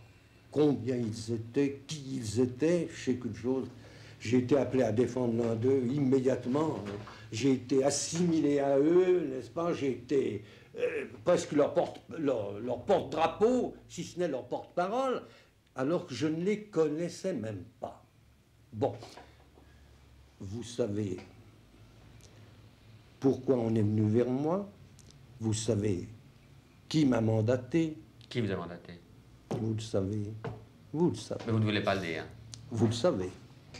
Speaker 2: combien ils étaient, qui ils étaient, je sais qu'une chose, j'ai été appelé à défendre l'un d'eux immédiatement, j'ai été assimilé à eux, n'est-ce pas, j'ai été presque leur porte-drapeau, si ce n'est leur porte-parole, alors que je ne les connaissais même pas. Bon, vous savez pourquoi on est venu vers moi, vous savez qui m'a mandaté.
Speaker 9: Qui vous a mandaté?
Speaker 2: Vous le savez, vous le savez.
Speaker 9: Mais vous ne voulez pas le dire.
Speaker 2: Vous le savez.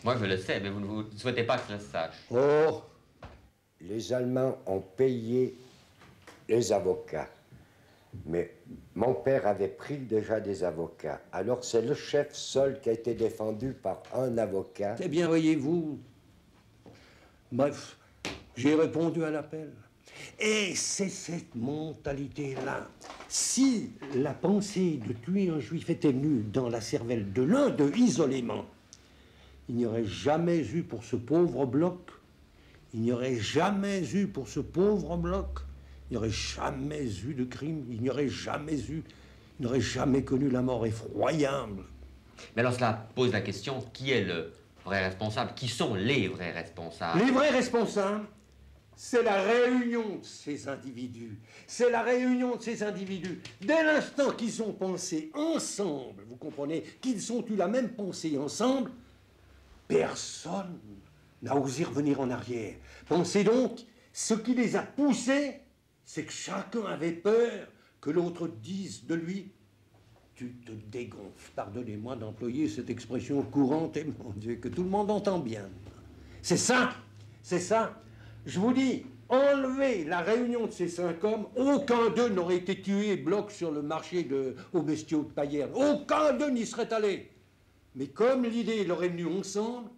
Speaker 9: Moi, je le sais, mais vous ne souhaitez pas que je le sache.
Speaker 3: Oh, les Allemands ont payé les avocats. Mais mon père avait pris déjà des avocats. Alors c'est le chef seul qui a été défendu par un avocat.
Speaker 2: Eh bien, voyez-vous, bref, j'ai répondu à l'appel. Et c'est cette mentalité-là. Si la pensée de tuer un juif était venue dans la cervelle de l'un d'eux isolément, il n'y aurait jamais eu pour ce pauvre bloc, il n'y aurait jamais eu pour ce pauvre bloc, il n'y aurait jamais eu de crime, il n'y aurait jamais eu, il n'aurait jamais connu la mort effroyable.
Speaker 9: Mais alors cela pose la question, qui est le vrai responsable? Qui sont les vrais responsables?
Speaker 2: Les vrais responsables, c'est la réunion de ces individus. C'est la réunion de ces individus. Dès l'instant qu'ils ont pensé ensemble, vous comprenez, qu'ils ont eu la même pensée ensemble, personne n'a osé revenir en arrière. Pensez donc, ce qui les a poussés, c'est que chacun avait peur que l'autre dise de lui « Tu te dégonfles ». Pardonnez-moi d'employer cette expression courante, et mon Dieu, que tout le monde entend bien. C'est ça, c'est ça. Je vous dis, enlevez la réunion de ces 5 hommes, aucun d'eux n'aurait été tué bloc sur le marché aux bestiaux de Payerne. Aucun d'eux n'y serait allé. Mais comme l'idée leur est venue ensemble,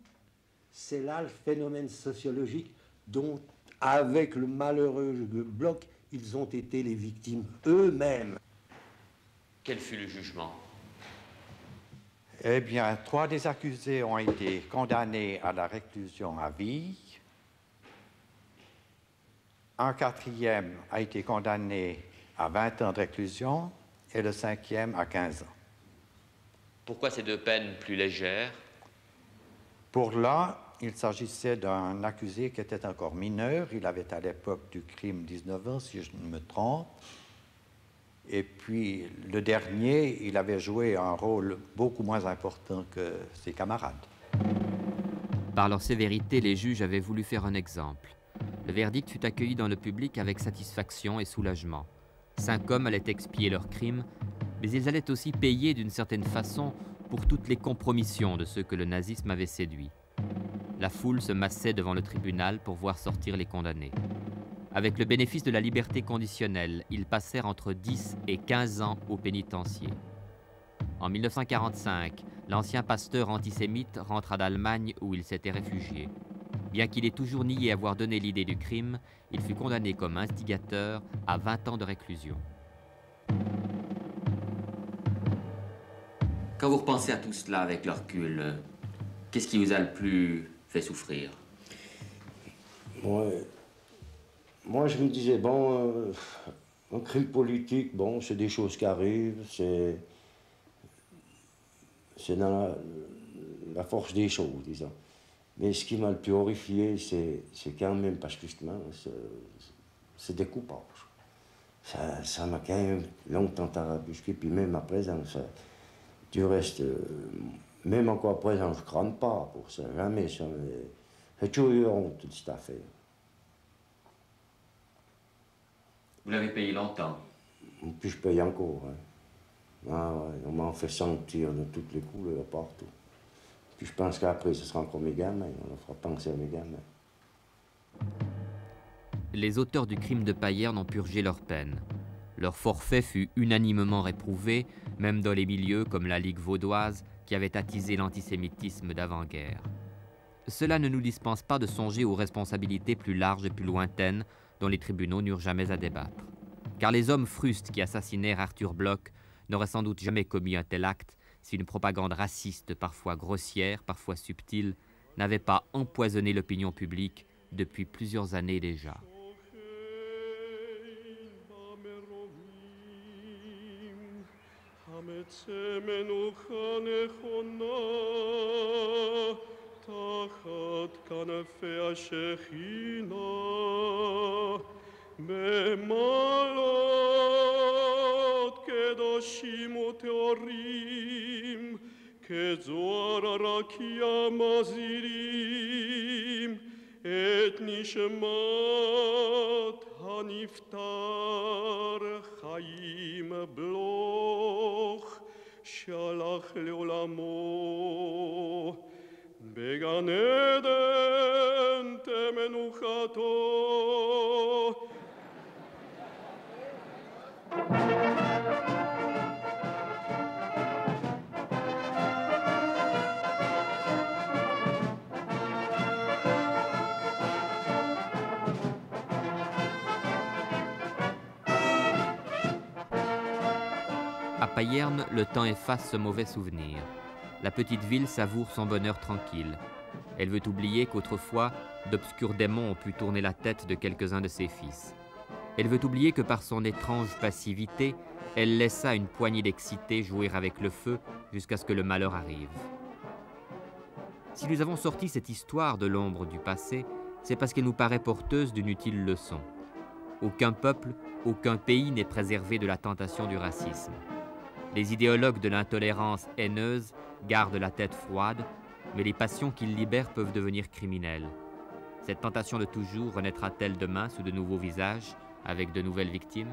Speaker 2: c'est là le phénomène sociologique dont, avec le malheureux bloc, ils ont été les victimes eux-mêmes.
Speaker 9: Quel fut le jugement?
Speaker 4: Eh bien, 3 des accusés ont été condamnés à la réclusion à vie. Un 4e a été condamné à 20 ans de réclusion et le 5e à 15 ans.
Speaker 9: Pourquoi ces 2 peines plus légères?
Speaker 4: Pour là, il s'agissait d'un accusé qui était encore mineur. Il avait à l'époque du crime 19 ans, si je ne me trompe. Et puis, le dernier, il avait joué un rôle beaucoup moins important que ses camarades.
Speaker 1: Par leur sévérité, les juges avaient voulu faire un exemple. Le verdict fut accueilli dans le public avec satisfaction et soulagement. 5 hommes allaient expier leurs crimes, mais ils allaient aussi payer d'une certaine façon pour toutes les compromissions de ceux que le nazisme avait séduits. La foule se massait devant le tribunal pour voir sortir les condamnés. Avec le bénéfice de la liberté conditionnelle, ils passèrent entre 10 et 15 ans au pénitencier. En 1945, l'ancien pasteur antisémite rentra d'Allemagne où il s'était réfugié. Bien qu'il ait toujours nié avoir donné l'idée du crime, il fut condamné comme instigateur à 20 ans de réclusion. Quand vous repensez à tout cela avec le recul, qu'est-ce qui vous a le plus fait souffrir?
Speaker 3: Moi, je me disais, bon, un crime politique, bon, c'est des choses qui arrivent, c'est dans la force des choses, disons. Mais ce qui m'a le plus horrifié, c'est quand même, parce que justement, c'est des coupages. Ça m'a quand même longtemps tarabusqué, puis même à présent, du reste, même encore à présent, je ne crame pas pour ça, jamais ça. J'ai toujours eu honte de cette affaire.
Speaker 1: Vous l'avez payé longtemps?
Speaker 3: Puis je paye encore. Hein. Ah ouais, on m'en fait sentir de toutes les couleurs, partout. Puis je pense qu'après, ce sera encore mes gamins. On leur fera penser à mes gamins.
Speaker 1: Les auteurs du crime de Payerne ont purgé leur peine. Leur forfait fut unanimement réprouvé, même dans les milieux comme la Ligue vaudoise, qui avait attisé l'antisémitisme d'avant-guerre. Cela ne nous dispense pas de songer aux responsabilités plus larges et plus lointaines dont les tribunaux n'eurent jamais à débattre. Car les hommes frustes qui assassinèrent Arthur Bloch n'auraient sans doute jamais commis un tel acte si une propagande raciste, parfois grossière, parfois subtile, n'avait pas empoisonné l'opinion publique depuis plusieurs années déjà.
Speaker 8: קדושים וטהורים, כזוהר הרקיע מזהירים את נשמת הנפטר חיים בלוך, שהלך לעולמו. בגן עדן תמנוחתו.
Speaker 1: À Payerne, le temps efface ce mauvais souvenir. La petite ville savoure son bonheur tranquille. Elle veut oublier qu'autrefois, d'obscurs démons ont pu tourner la tête de quelques-uns de ses fils. Elle veut oublier que par son étrange passivité, elle laissa une poignée d'excités jouer avec le feu jusqu'à ce que le malheur arrive. Si nous avons sorti cette histoire de l'ombre du passé, c'est parce qu'elle nous paraît porteuse d'une utile leçon. Aucun peuple, aucun pays n'est préservé de la tentation du racisme. Les idéologues de l'intolérance haineuse gardent la tête froide, mais les passions qu'ils libèrent peuvent devenir criminelles. Cette tentation de toujours renaîtra-t-elle demain sous de nouveaux visages, avec de nouvelles victimes ?